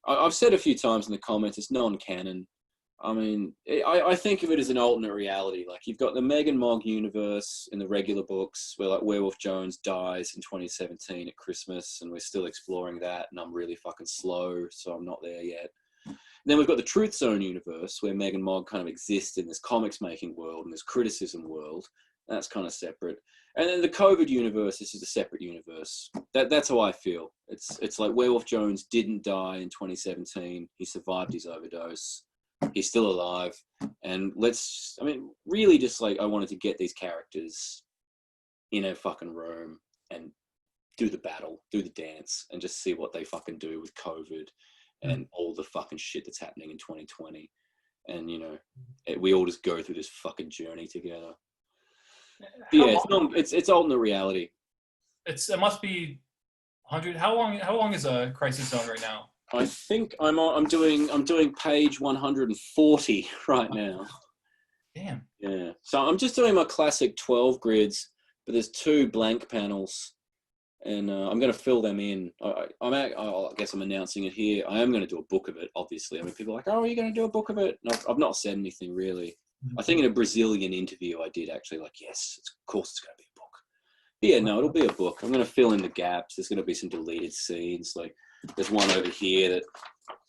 I've said a few times in the comments, it's non-canon. I mean, I think of it as an alternate reality. Like you've got the Meg and Mog universe in the regular books where like Werewolf Jones dies in 2017 at Christmas, and we're still exploring that, and I'm really fucking slow, so I'm not there yet. And then we've got the Truth Zone universe where Meg and Mog kind of exist in this comics making world and this criticism world. That's kind of separate. And then the COVID universe is just a separate universe. That's how I feel. It's like Werewolf Jones didn't die in 2017. He survived his overdose. He's still alive. And really just like I wanted to get these characters in a fucking room and do the battle, do the dance, and just see what they fucking do with COVID and all the fucking shit that's happening in 2020. And, we all just go through this fucking journey together. Yeah, it's alternate reality. It must be 100. How long is a Crisis Zone right now? I think I'm doing page 140 right now. Damn. Yeah. So I'm just doing my classic 12 grids, but there's 2 blank panels, and I'm going to fill them in. I guess I'm announcing it here. I am going to do a book of it, obviously. I mean, people are like, oh, are you going to do a book of it? No, I've not said anything really. I think in a Brazilian interview I did actually like, yes, of course it's going to be a book. But yeah, no, it'll be a book. I'm going to fill in the gaps. There's going to be some deleted scenes. Like there's one over here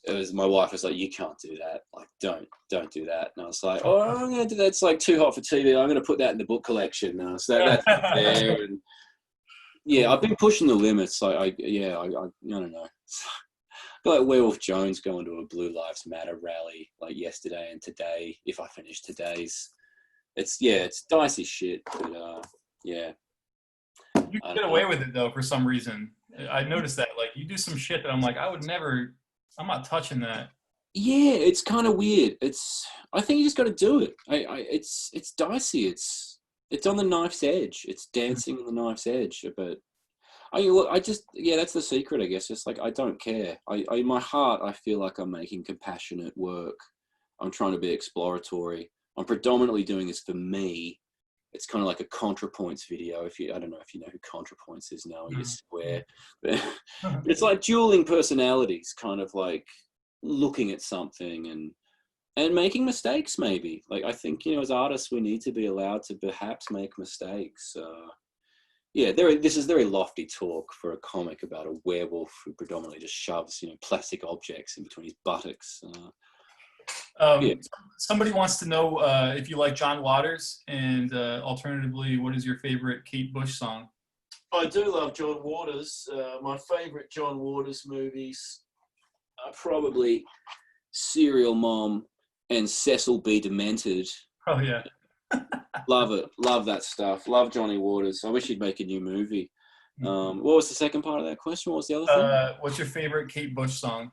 that my wife was like, you can't do that. Like, don't do that. And I was like, oh, I'm going to do that. It's like too hot for TV. I'm going to put that in the book collection now. So that's there. And yeah, I've been pushing the limits. Like, I don't know. I feel like Werewolf Jones going to a Blue Lives Matter rally like yesterday and today. If I finish today's, it's dicey shit. But yeah, you get away with it though for some reason. I noticed that like you do some shit that I'm like I'm not touching that. Yeah, it's kind of weird. I think you just got to do it. It's dicey. It's on the knife's edge. It's dancing on the knife's edge, but. That's the secret, I guess. Just like, I don't care. In my heart, I feel like I'm making compassionate work. I'm trying to be exploratory. I'm predominantly doing this for me. It's kind of like a ContraPoints video. I don't know if you know who ContraPoints is now, you swear. But it's like dueling personalities, kind of like looking at something and making mistakes maybe. Like, I think, as artists, we need to be allowed to perhaps make mistakes. Yeah, this is very lofty talk for a comic about a werewolf who predominantly just shoves, plastic objects in between his buttocks. Somebody wants to know if you like John Waters, and alternatively, what is your favorite Kate Bush song? I do love John Waters. My favorite John Waters movies are probably Serial Mom and Cecil B. Demented. Oh, yeah. Love it. Love that stuff. Love Johnny Waters. I wish he'd make a new movie. What was the second part of that question? What was the other thing? What's your favorite Kate Bush song?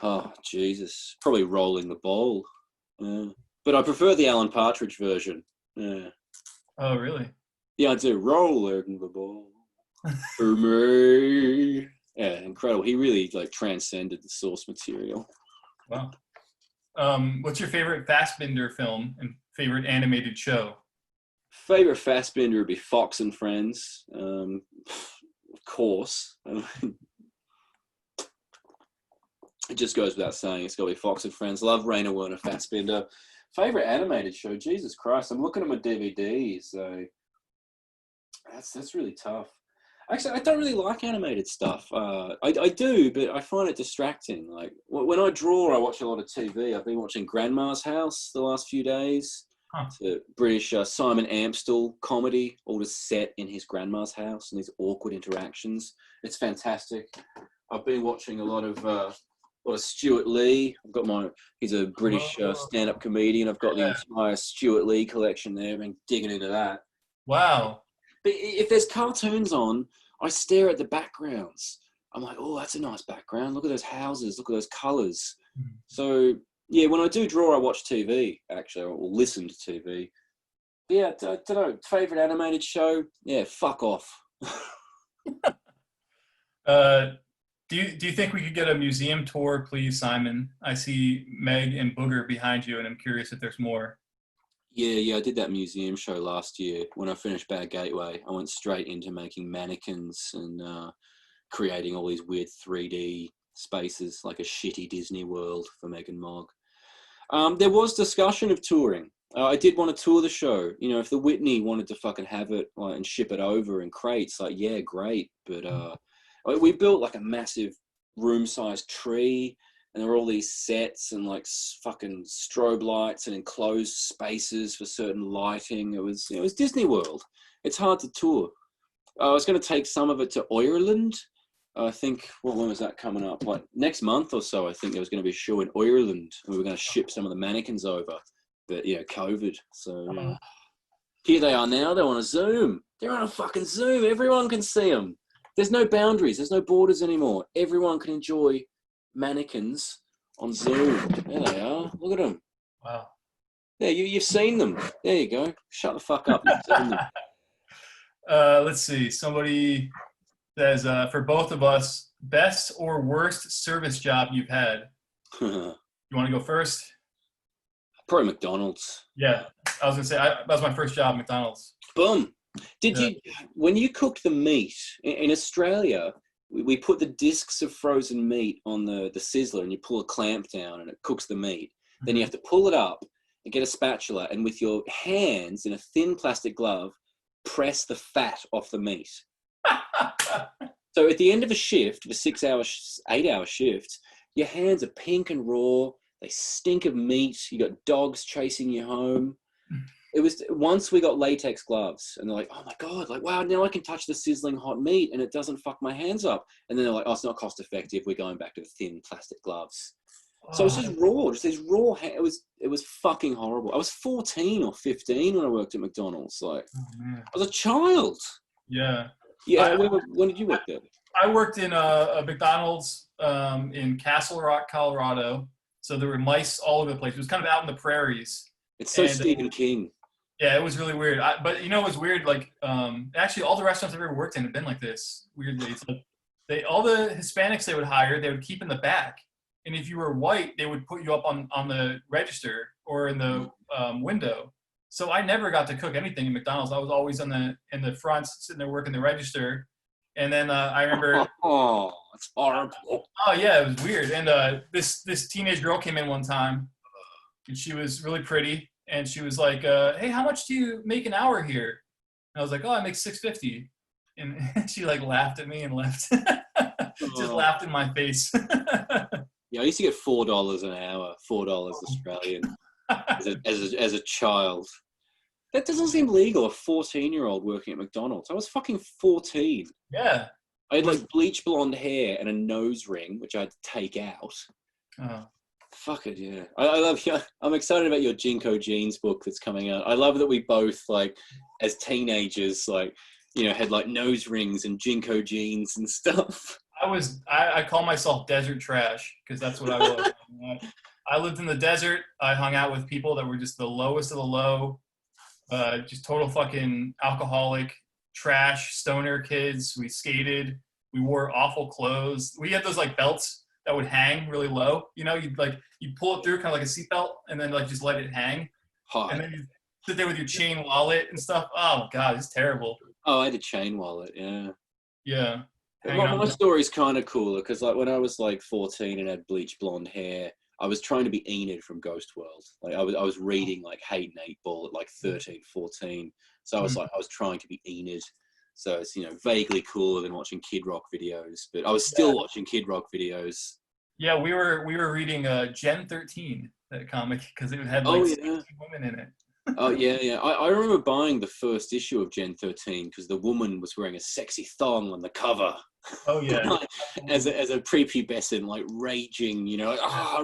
Oh, Jesus. Probably Rolling the Ball. But I prefer the Alan Partridge version. Yeah. Oh, really? Yeah, I do. Rolling the Ball. For me. Yeah, incredible. He really transcended the source material. Wow. What's your favorite Fassbinder film and favorite animated show? Favorite Fassbinder would be Fox and Friends. Of course. It just goes without saying. It's got to be Fox and Friends. Love Raina Werner Fassbinder. Favorite animated show? Jesus Christ. I'm looking at my DVDs. So that's really tough. Actually, I don't really like animated stuff. I do, but I find it distracting. Like when I draw, I watch a lot of TV. I've been watching Grandma's House the last few days. It's a British Simon Amstel comedy, all just set in his grandma's house and these awkward interactions. It's fantastic. I've been watching a lot of Stuart Lee. He's a British stand-up comedian. I've got the entire Stuart Lee collection there. I've been digging into that. Wow. But if there's cartoons on, I stare at the backgrounds. I'm like, oh, that's a nice background. Look at those houses. Look at those colours. So, yeah, when I do draw, I watch TV, actually, or listen to TV. Yeah, I don't know. Favorite animated show? Yeah, fuck off. Uh, do you think we could get a museum tour, please, Simon? I see Meg and Booger behind you, and I'm curious if there's more. Yeah, I did that museum show last year. When I finished Bad Gateway, I went straight into making mannequins and creating all these weird 3D spaces, like a shitty Disney World for Meg and Mog. There was discussion of touring. I did want to tour the show. You know, if the Whitney wanted to fucking have it and ship it over in crates, like, yeah, great. But we built like a massive room-sized tree, and there were all these sets and like fucking strobe lights and enclosed spaces for certain lighting. It was Disney World. It's hard to tour. I was going to take some of it to Ireland. I think, when was that coming up? Like next month or so, I think there was going to be a show in Ireland, and we were going to ship some of the mannequins over. But, COVID. So here they are now. They're on a Zoom. They're on a fucking Zoom. Everyone can see them. There's no boundaries. There's no borders anymore. Everyone can enjoy mannequins on Zoom. There they are. Look at them. Wow. Yeah, you've seen them. There you go. Shut the fuck up. You've seen them. Let's see. Somebody says, for both of us, best or worst service job you've had? You want to go first? Probably McDonald's. Yeah, I was gonna say that was my first job, McDonald's. Boom. When you cooked the meat in Australia, we put the discs of frozen meat on the sizzler, and you pull a clamp down and it cooks the meat. Mm-hmm. Then you have to pull it up and get a spatula, and with your hands in a thin plastic glove, press the fat off the meat. So at the end of a shift, of a 8-hour shift, your hands are pink and raw. They stink of meat. You got dogs chasing you home. It was once we got latex gloves, and they're like, "Oh my god! Like, wow! Now I can touch the sizzling hot meat, and it doesn't fuck my hands up." And then they're like, "Oh, it's not cost effective. We're going back to the thin plastic gloves." Oh. So it's just raw. Just these raw. It was fucking horrible. I was 14 or 15 when I worked at McDonald's. Like, I was a child. Yeah. Yeah. When did you work there? I worked in a McDonald's in Castle Rock, Colorado. So there were mice all over the place. It was kind of out in the prairies. It's so Stephen King. Yeah, it was really weird. But you know, it was weird. Like, actually, all the restaurants I've ever worked in have been like this. Weirdly, it's like all the Hispanics they would hire, they would keep in the back, and if you were white, they would put you up on the register or in the window. So I never got to cook anything in McDonald's. I was always in the front, sitting there working the register. And then I remember. Oh, it's horrible. Oh yeah, it was weird. And this teenage girl came in one time, and she was really pretty, and she was like, "Hey, how much do you make an hour here?" And I was like, "Oh, I make $6.50." And she like laughed at me and left. Just laughed in my face. Yeah, I used to get $4 an hour, $4 Australian, as a child. That doesn't seem legal, a 14-year-old working at McDonald's. I was fucking 14. Yeah. I had like bleach blonde hair and a nose ring, which I had to take out. Oh. Fuck it, yeah. I love you. I'm excited about your Jinko Jeans book that's coming out. I love that we both, like, as teenagers, like, had like nose rings and Jinko jeans and stuff. I call myself desert trash because that's what I was. I lived in the desert. I hung out with people that were just the lowest of the low. Just total fucking alcoholic, trash, stoner kids. We skated. We wore awful clothes. We had those like belts that would hang really low. You'd pull it through kind of like a seatbelt and then like just let it hang. Hot. And then you sit there with your chain wallet and stuff. Oh god, it's terrible. Oh, I had a chain wallet. Yeah. Yeah. My story's kind of cooler because like when I was like 14 and had bleach blonde hair, I was trying to be Enid from Ghost World. Like I was reading like Hayden 8-Ball at like 13, 14. So I was like, I was trying to be Enid. So it's, vaguely cooler than watching Kid Rock videos, but I was still watching Kid Rock videos. Yeah, we were reading Gen 13, that comic, because it had 16 women in it. Oh, yeah. I remember buying the first issue of Gen 13 because the woman was wearing a sexy thong on the cover. Oh, yeah. as a prepubescent, like raging,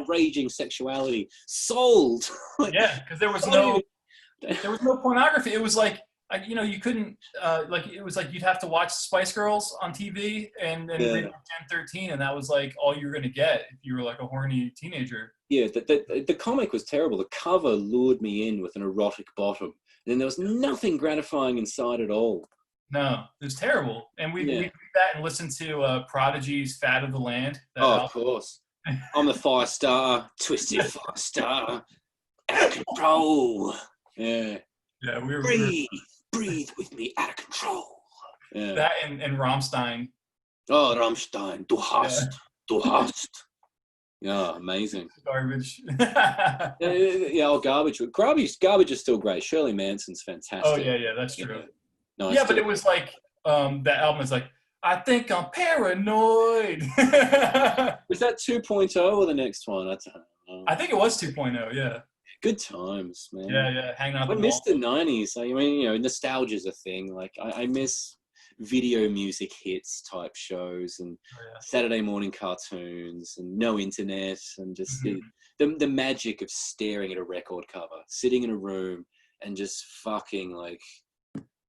raging sexuality. Sold! Yeah, because there was no pornography. It was like, you couldn't, it was like you'd have to watch Spice Girls on TV and read Gen 13, and that was like all you were going to get if you were like a horny teenager. Yeah, the comic was terrible. The cover lured me in with an erotic bottom. then there was nothing gratifying inside at all. No, it was terrible. And we Yeah. do that and listen to Prodigy's "Fat of the Land." That Oh, album. of course. I'm the 5-star, twisted 5-star, out of control. Yeah. Yeah, Breathe with me, out of control. Yeah. that and Rammstein. Oh, Rammstein, du hast. Yeah, amazing. Garbage. Yeah, garbage. Garbage is still great. Shirley Manson's fantastic. Oh yeah, that's true. No, yeah, but it was like that album is like, I think I'm paranoid. Was that 2.0 or the next one? I don't know. I think it was 2.0. Yeah. Good times, man. Yeah, hanging out. I miss the 90s. I mean, you know, nostalgia's a thing. Like, I miss video music hits type shows and Saturday morning cartoons and no internet and just the magic of staring at a record cover, sitting in a room and just fucking like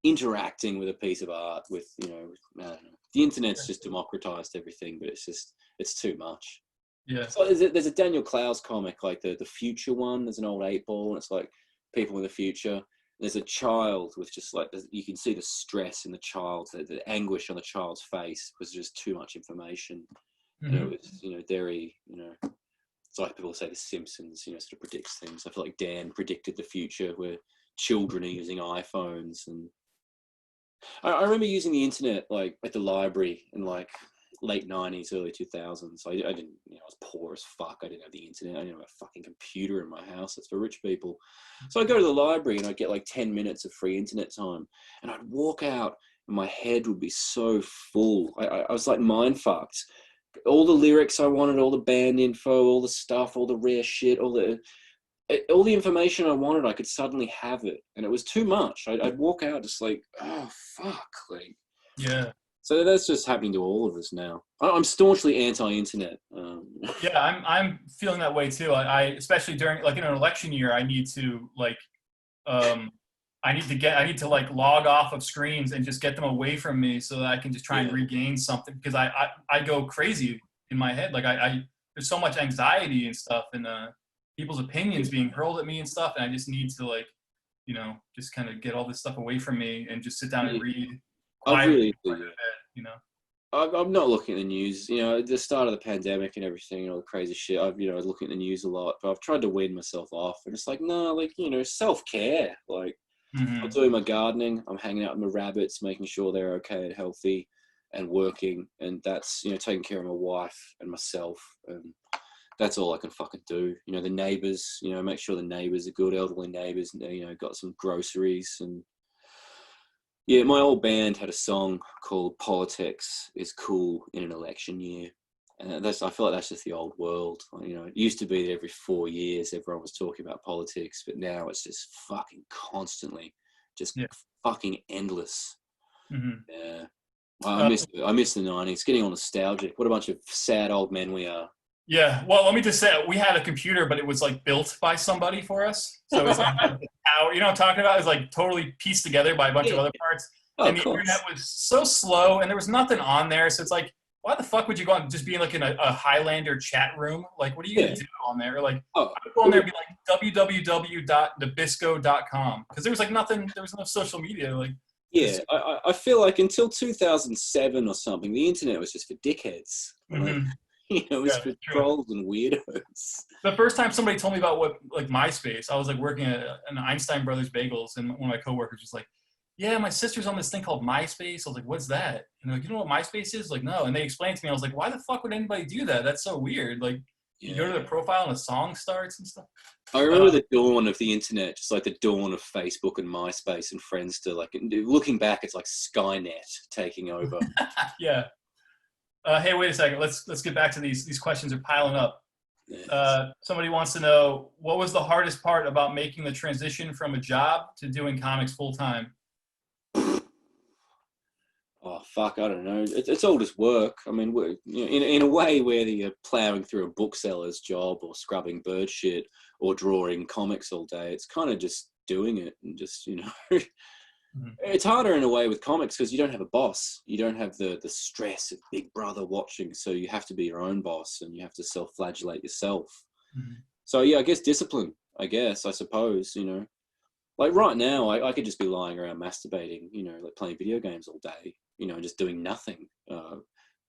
interacting with a piece of art with, you know, I don't know. The internet's just democratized everything, but it's too much. Yeah. So there's a Daniel Clowes comic, like the future one. There's an old 8-ball, and it's like people in the future. There's a child with just like, you can see the stress in the child, the anguish on the child's face was just too much information. And it was, you know, very, you know, it's like people say The Simpsons, you know, sort of predicts things. I feel like Dan predicted the future where children are using iPhones. And I remember using the internet like at the library in like late 90s, early 2000s. I didn't, you know, I was poor as fuck. I didn't have the internet. I didn't have a fucking computer in my house. It's for rich people. So I'd go to the library and I'd get like 10 minutes of free internet time. And I'd walk out and my head would be so full. I was like mind fucked. All the lyrics I wanted, all the band info, all the stuff, all the rare shit, all the information I wanted, I could suddenly have it. And it was too much. I'd walk out just like, oh, fuck. Like, yeah. So that's just happening to all of us now. I'm staunchly anti-internet. Yeah, I'm feeling that way too. I especially during like in an election year, I need to like, I need to like log off of screens and just get them away from me so that I can just try and regain something, because I go crazy in my head. Like there's so much anxiety and stuff, and people's opinions being hurled at me and stuff, and I just need to like, you know, just kind of get all this stuff away from me and just sit down and read. You know, I'm not looking at the news. You know, at the start of the pandemic and everything, and all the crazy shit. I was looking at the news a lot, but I've tried to wean myself off. And it's like, no, like, you know, self-care. Like, I'm doing my gardening. I'm hanging out with my rabbits, making sure they're okay and healthy, and working. And that's, you know, taking care of my wife and myself. And that's all I can fucking do. You know, the neighbors. You know, make sure the neighbors are good, elderly neighbors. You know, got some groceries and. Yeah, my old band had a song called "Politics is Cool in an Election Year," and I feel like that's just the old world. You know, it used to be that every 4 years everyone was talking about politics, but now it's just fucking constantly, just fucking endless. Yeah, I miss the '90s. Getting all nostalgic. What a bunch of sad old men we are. Yeah, well, let me just say, we had a computer, but it was like built by somebody for us. So it was like, you know what I'm talking about? It was like totally pieced together by a bunch of other parts. And the internet was so slow, and there was nothing on there. So it's like, why the fuck would you go on just being like in a Highlander chat room? Like, what are you going to do on there? Or like, I would go on there and be like www.nabisco.com, because there was like nothing, there was no social media. Like, yeah, I feel like until 2007 or something, the internet was just for dickheads. Like, you know, it was for trolls and weirdos. The first time somebody told me about what, like, MySpace, I was like working at an Einstein Brothers Bagels, and one of my coworkers was like, yeah, my sister's on this thing called MySpace. I was like, what's that? And they're like, you know what MySpace is? Like, no. And they explained to me, I was like, why the fuck would anybody do that? That's so weird. Like, you go to the profile and a song starts and stuff. I remember the dawn of the internet, just like the dawn of Facebook and MySpace and Friendster. Like, looking back, it's like Skynet taking over. Yeah. Hey, wait a second. Let's get back to these questions are piling up. Somebody wants to know, what was the hardest part about making the transition from a job to doing comics full time? Oh fuck, I don't know. It's all just work. I mean, in a way, whether you're plowing through a bookseller's job or scrubbing bird shit or drawing comics all day, it's kind of just doing it and just, you know. It's harder in a way with comics because you don't have a boss. You don't have the stress of Big Brother watching, so you have to be your own boss and you have to self-flagellate yourself. So yeah, I guess discipline. I suppose, you know. Like right now, I could just be lying around masturbating, you know, like playing video games all day, you know, and just doing nothing,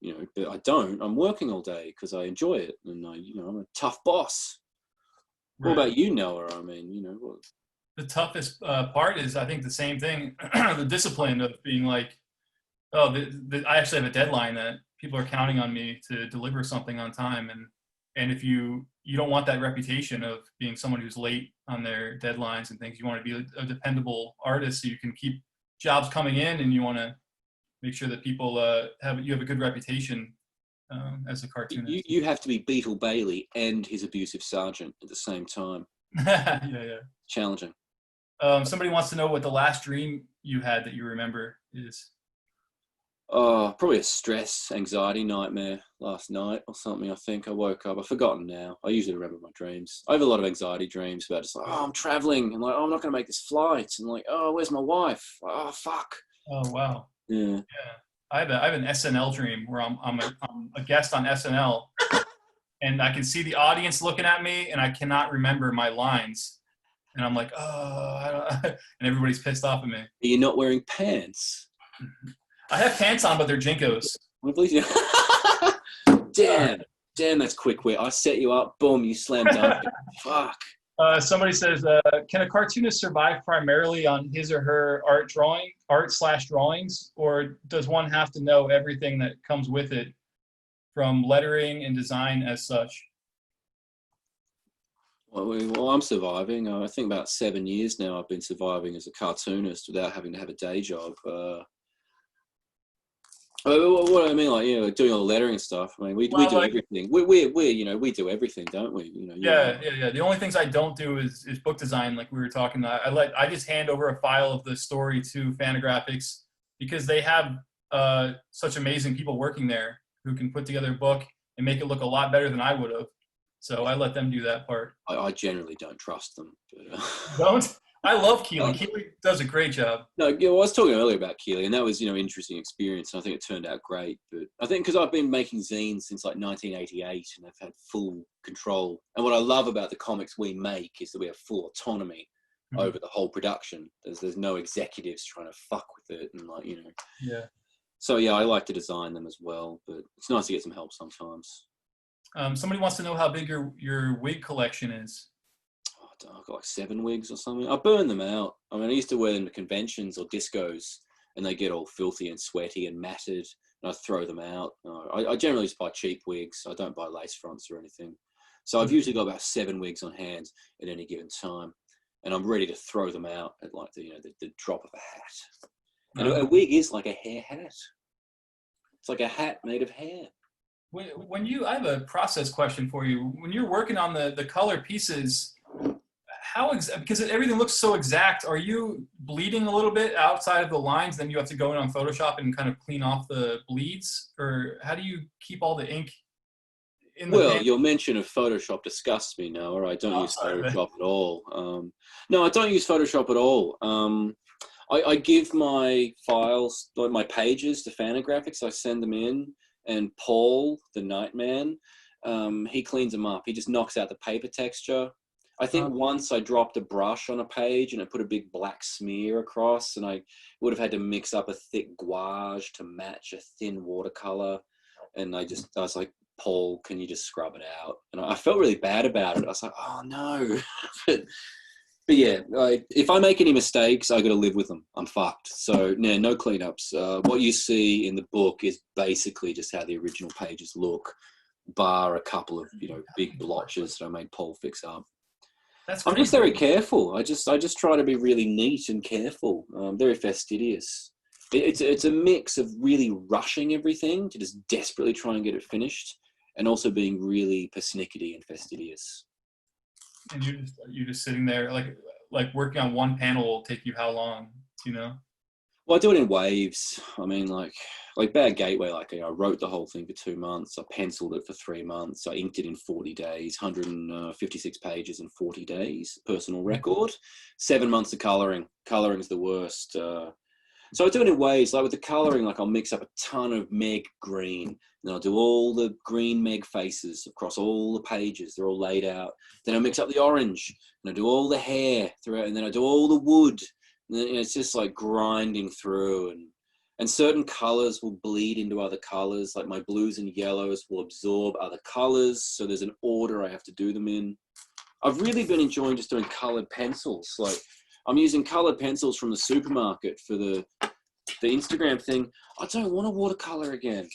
you know, but I don't. I'm working all day because I enjoy it, and you know, I'm a tough boss. What Right. about you, Noah? I mean, you know, what? The toughest part is, I think, the same thing, the discipline of being like, oh, I actually have a deadline that people are counting on me to deliver something on time, and if you don't want that reputation of being someone who's late on their deadlines and things. You want to be a dependable artist so you can keep jobs coming in, and you want to make sure that people have a good reputation as a cartoonist. You have to be Beetle Bailey and his abusive sergeant at the same time. Yeah, yeah. Challenging. Somebody wants to know what the last dream you had that you remember is. Oh, probably a stress, anxiety nightmare last night or something. I think I woke up. I've forgotten now. I usually remember my dreams. I have a lot of anxiety dreams about just like, oh, I'm traveling, and like, oh, I'm not going to make this flight, and like, oh, where's my wife? Oh, fuck. Oh wow. Yeah. Yeah. I have an SNL dream where I'm a guest on SNL, and I can see the audience looking at me, and I cannot remember my lines, and I'm like, oh, I don't, and everybody's pissed off at me. Are you not wearing pants? I have pants on, but they're Jinkos. Damn, that's quick wit. I set you up, boom, you slam dunk. Fuck. Somebody says, can a cartoonist survive primarily on his or her art/drawings, or does one have to know everything that comes with it, from lettering and design as such? Well, I'm surviving. I think about 7 years now I've been surviving as a cartoonist without having to have a day job. What I mean, like, you know, doing all the lettering and stuff. I mean, we do everything. We you know, we do everything, don't we? You know. Yeah. The only things I don't do is book design, like we were talking. I just hand over a file of the story to Fantagraphics because they have such amazing people working there who can put together a book and make it look a lot better than I would have. So I let them do that part. I generally don't trust them. But, Don't? I love Keeley. Keeley does a great job. No, you know, I was talking earlier about Keeley, and that was, you know, interesting experience. And I think it turned out great. But I think because I've been making zines since like 1988, and I've had full control. And what I love about the comics we make is that we have full autonomy over the whole production. There's no executives trying to fuck with it, and like, you know. Yeah. So yeah, I like to design them as well, but it's nice to get some help sometimes. Somebody wants to know how big your wig collection is. I've got like 7 wigs or something. I burn them out. I mean, I used to wear them to conventions or discos, and they get all filthy and sweaty and matted, and I throw them out. I generally just buy cheap wigs. I don't buy lace fronts or anything. So I've usually got about 7 wigs on hand at any given time, and I'm ready to throw them out at like the drop of a hat. And a wig is like a hair hat. It's like a hat made of hair. I have a process question for you. When you're working on the color pieces, because everything looks so exact, are you bleeding a little bit outside of the lines, then you have to go in on Photoshop and kind of clean off the bleeds? Or how do you keep all the ink in the paper? Your mention of Photoshop disgusts me now, or I don't use Photoshop at all. No, I don't use Photoshop at all. I give my files, like my pages, to Fantagraphics. I send them in, and Paul, the Nightman, he cleans them up. He just knocks out the paper texture. I think once I dropped a brush on a page and I put a big black smear across, and I would have had to mix up a thick gouache to match a thin watercolor. And I was like, Paul, can you just scrub it out? And I felt really bad about it. I was like, oh no. but yeah, if I make any mistakes, I got to live with them. I'm fucked. So no cleanups. What you see in the book is basically just how the original pages look, bar a couple of, you know, big blotches that I made Paul fix up. I'm just very careful. I just try to be really neat and careful. Very fastidious. It's a mix of really rushing everything to just desperately try and get it finished, and also being really persnickety and fastidious. And you're just sitting there, like working on one panel will take you how long? You know? Well, I do it in waves. I mean, like Bad Gateway, I wrote the whole thing for 2 months. I penciled it for 3 months. I inked it in 40 days, 156 pages in 40 days, personal record. 7 months of colouring. Colouring's the worst. So I do it in ways, like with the colouring, like I'll mix up a ton of Meg green, and then I'll do all the green Meg faces across all the pages. They're all laid out. Then I mix up the orange, and I do all the hair throughout, and then I do all the wood. And then, it's just like grinding through, and certain colours will bleed into other colours. Like my blues and yellows will absorb other colours. So there's an order I have to do them in. I've really been enjoying just doing coloured pencils. Like I'm using coloured pencils from the supermarket for the Instagram thing. I don't want to watercolour again.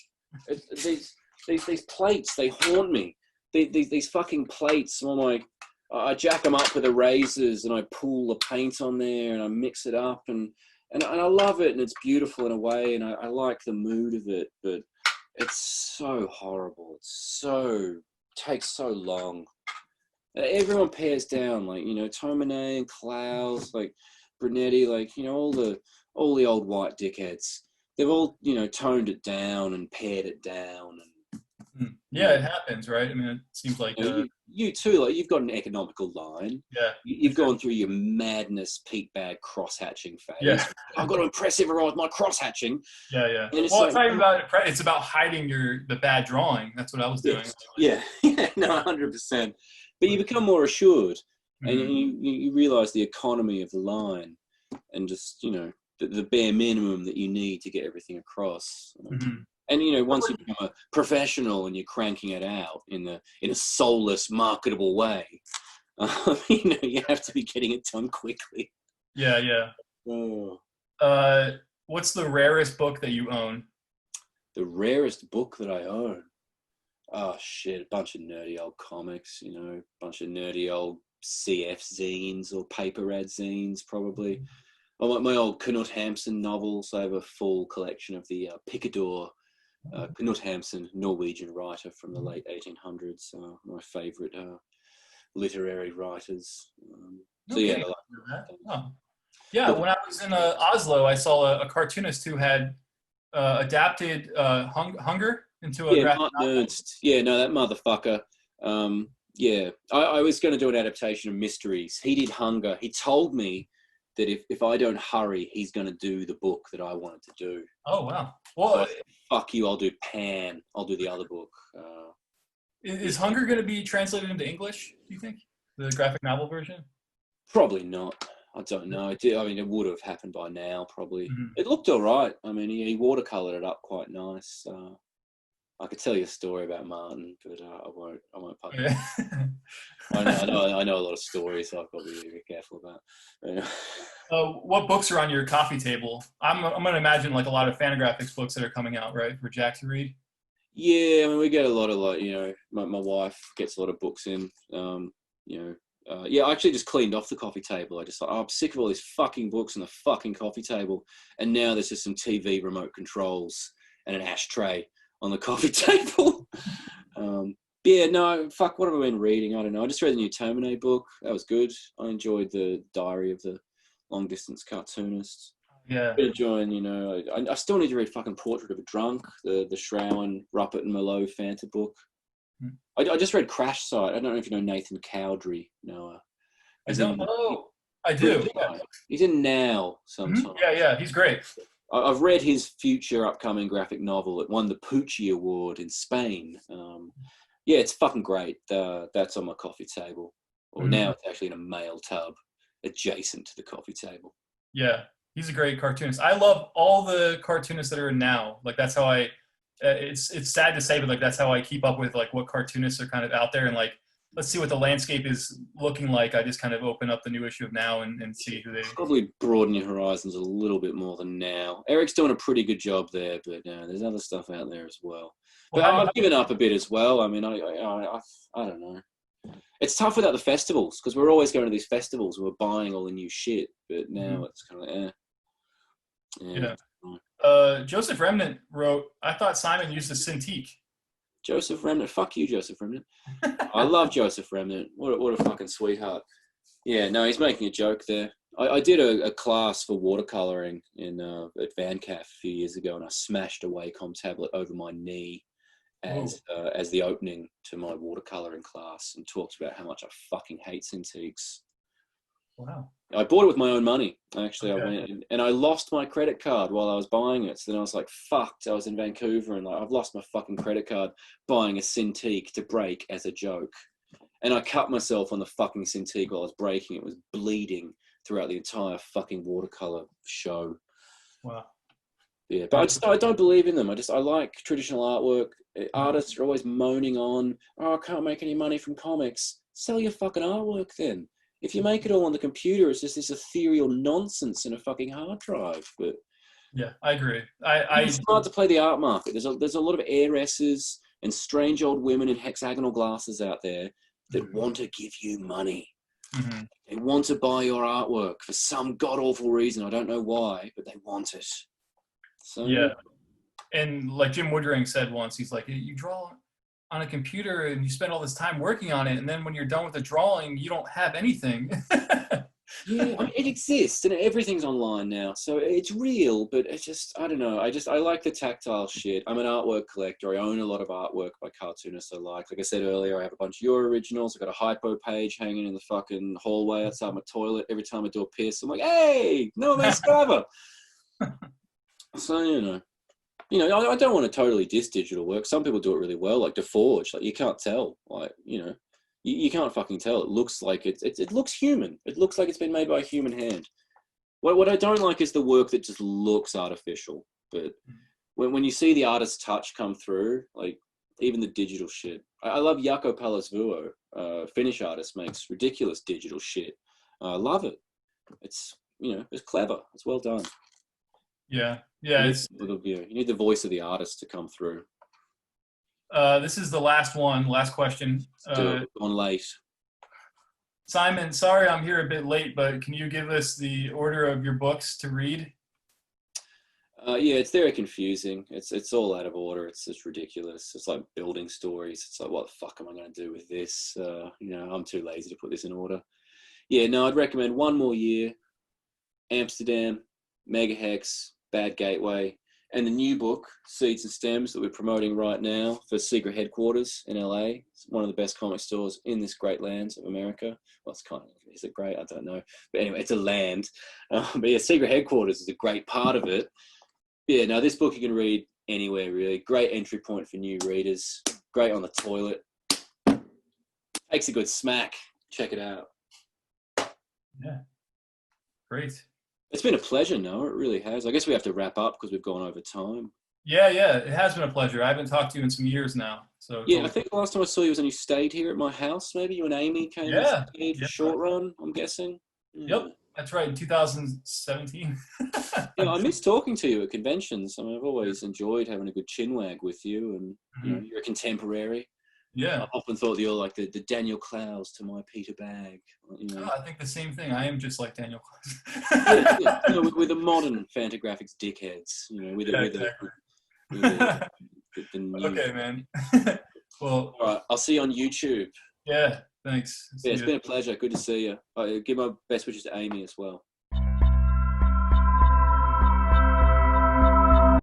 These plates, they haunt me. These fucking plates. I'm like, I jack them up with erasers and I pull the paint on there and I mix it up and I love it and it's beautiful in a way and I like the mood of it, but it's so horrible. Takes so long. Everyone pairs down, like, you know, Tomine and Klaus, like Brunetti, like, you know, all the old white dickheads. They've all, you know, toned it down and pared it down. And yeah, it happens, right? I mean, it seems like you too, like you've got an economical line. Yeah, you've gone through your madness peak bag cross hatching phase. Yeah, I've got to impress everyone with my cross hatching. Yeah. And Well, it's not even about it's about hiding the bad drawing. That's what I was doing. Yeah, no, 100%. But you become more assured, and you realise the economy of the line, and just, you know, the bare minimum that you need to get everything across. And, you know, once you become a professional and you're cranking it out in a soulless, marketable way, you know, you have to be getting it done quickly. Yeah. Oh. What's the rarest book that you own? The rarest book that I own? Oh, shit, a bunch of nerdy old comics, you know, a bunch of nerdy old CF zines or paper ad zines, probably. I like my old Knut Hamsun novels. I have a full collection of the Picador. Knut Hamsun, Norwegian writer from the late 1800s, my favourite literary writers. So Okay. yeah, I like that. Oh. Yeah, when I was in Oslo, I saw a cartoonist who had adapted Hunger into a graphic novel. Yeah, no, that motherfucker. Yeah, I was going to do an adaptation of Mysteries. He did Hunger. He told me that if I don't hurry, he's going to do the book that I wanted to do. Oh, wow. Well, so fuck you, I'll do Pan. I'll do the other book. Is Hunger going to be translated into English, do you think? The graphic novel version? Probably not. I don't know. It would have happened by now, probably. It looked all right. I mean, he watercolored it up quite nice. I could tell you a story about Martin, but I won't. Yeah. I know a lot of stories, so I've got to be very careful about. What books are on your coffee table? I'm going to imagine like a lot of Fantagraphics books that are coming out, right, for Jack to read. Yeah, I mean, we get a lot of, like, you know, my wife gets a lot of books in. You know, yeah, I actually just cleaned off the coffee table. I just I'm sick of all these fucking books on the fucking coffee table, and now there's just some TV remote controls and an ashtray on the coffee table. Yeah, no, fuck, what have I been reading? I don't know. I just read the new Terminator book. That was good. I enjoyed the Diary of the Long Distance Cartoonist. Yeah. Been enjoying, you know, I still need to read fucking Portrait of a Drunk, the Shrowan, Ruppert and Malot Fanta book. I just read Crash Site. I don't know if you know Nathan Cowdery, Noah. I don't know. I do. He's in Now sometimes. Yeah, he's great. I've read his future upcoming graphic novel. It won the Pucci Award in Spain. Yeah, it's fucking great. That's on my coffee table. Or now it's actually in a mail tub adjacent to the coffee table. Yeah, he's a great cartoonist. I love all the cartoonists that are in Now. Like, that's how it's sad to say, but like that's how I keep up with like what cartoonists are kind of out there, and like, let's see what the landscape is looking like. I just kind of open up the new issue of Now and see who they... Probably broaden your horizons a little bit more than Now. Eric's doing a pretty good job there, but there's other stuff out there as well. But I've given up a bit as well. I mean, I don't know. It's tough without the festivals, because we're always going to these festivals and we're buying all the new shit, but now it's kind of Yeah. Joseph Remnant wrote, I thought Simon used a Cintiq. Joseph Remnant, fuck you, Joseph Remnant. I love Joseph Remnant. What a fucking sweetheart. Yeah, no, he's making a joke there. I did a class for watercolouring at VanCaf a few years ago, and I smashed a Wacom tablet over my knee as the opening to my watercolouring class, and talked about how much I fucking hate Cintiqs. Wow. I bought it with my own money. Actually, Okay. I went and I lost my credit card while I was buying it. So then I was like, fucked. I was in Vancouver and like, I've lost my fucking credit card buying a Cintiq to break as a joke. And I cut myself on the fucking Cintiq while I was breaking. It was bleeding throughout the entire fucking watercolor show. Wow. Yeah, but I don't believe in them. I like traditional artwork. Mm-hmm. Artists are always moaning on, oh, I can't make any money from comics. Sell your fucking artwork then. If you make it all on the computer, it's just this ethereal nonsense in a fucking hard drive. But Yeah, I agree. it's hard to play the art market. There's a lot of heiresses and strange old women in hexagonal glasses out there that want to give you money. Mm-hmm. They want to buy your artwork for some god-awful reason. I don't know why, but they want it. So, Yeah. And like Jim Woodring said once, he's like, you draw on a computer and you spend all this time working on it, and then when you're done with the drawing, you don't have anything. yeah, I mean, it exists and everything's online now, so it's real. But it's just, I don't know. I like the tactile shit. I'm an artwork collector. I own a lot of artwork by cartoonists I like. Like I said earlier, I have a bunch of your originals. I've got a hypo page hanging in the fucking hallway outside my toilet. Every time I do a piss, I'm like, hey, no, they Sciver. So I don't want to totally diss digital work. Some people do it really well, like DeForge. Like you can't tell, like you can't fucking tell. It looks like it looks human. It looks like it's been made by a human hand. What I don't like is the work that just looks artificial. But when you see the artist's touch come through, like even the digital shit, I love Jaakko Palasvuo. Finnish artist, makes ridiculous digital shit. I love it. It's it's clever. It's well done. Yeah. You need the voice of the artist to come through. This is the last question. On late. Simon, sorry I'm here a bit late, but can you give us the order of your books to read? Yeah, it's very confusing. It's all out of order. It's just ridiculous. It's like building stories. It's like, what the fuck am I going to do with this? I'm too lazy to put this in order. Yeah, no, I'd recommend One More Year, Amsterdam, Megahex, Bad Gateway, and the new book, Seeds and Stems, that we're promoting right now for Secret Headquarters in LA. It's one of the best comic stores in this great land of America. Well, is it great? I don't know. But anyway, it's a land. But yeah, Secret Headquarters is a great part of it. Yeah, now this book you can read anywhere, really. Great entry point for new readers. Great on the toilet. Takes a good smack. Check it out. Yeah. Great. It's been a pleasure, Noah. It really has. I guess we have to wrap up because we've gone over time. Yeah, it has been a pleasure. I haven't talked to you in some years now. So yeah, I think the last time I saw you was when you stayed here at my house. Maybe you and Amy came and stayed for short run, I'm guessing. Yep, that's right, in 2017. Yeah, I miss talking to you at conventions. I mean, I've always enjoyed having a good chinwag with you, and you're a contemporary. Yeah. I often thought that you're like the Daniel Clowes to my Peter Bagg. I think the same thing. I am just like Daniel Clowes. With the modern Fantagraphics dickheads. Exactly. The new. Okay, man. Well, all right, I'll see you on YouTube. Yeah, thanks. Yeah, it's been a pleasure. Good to see you. Give my best wishes to Amy as well.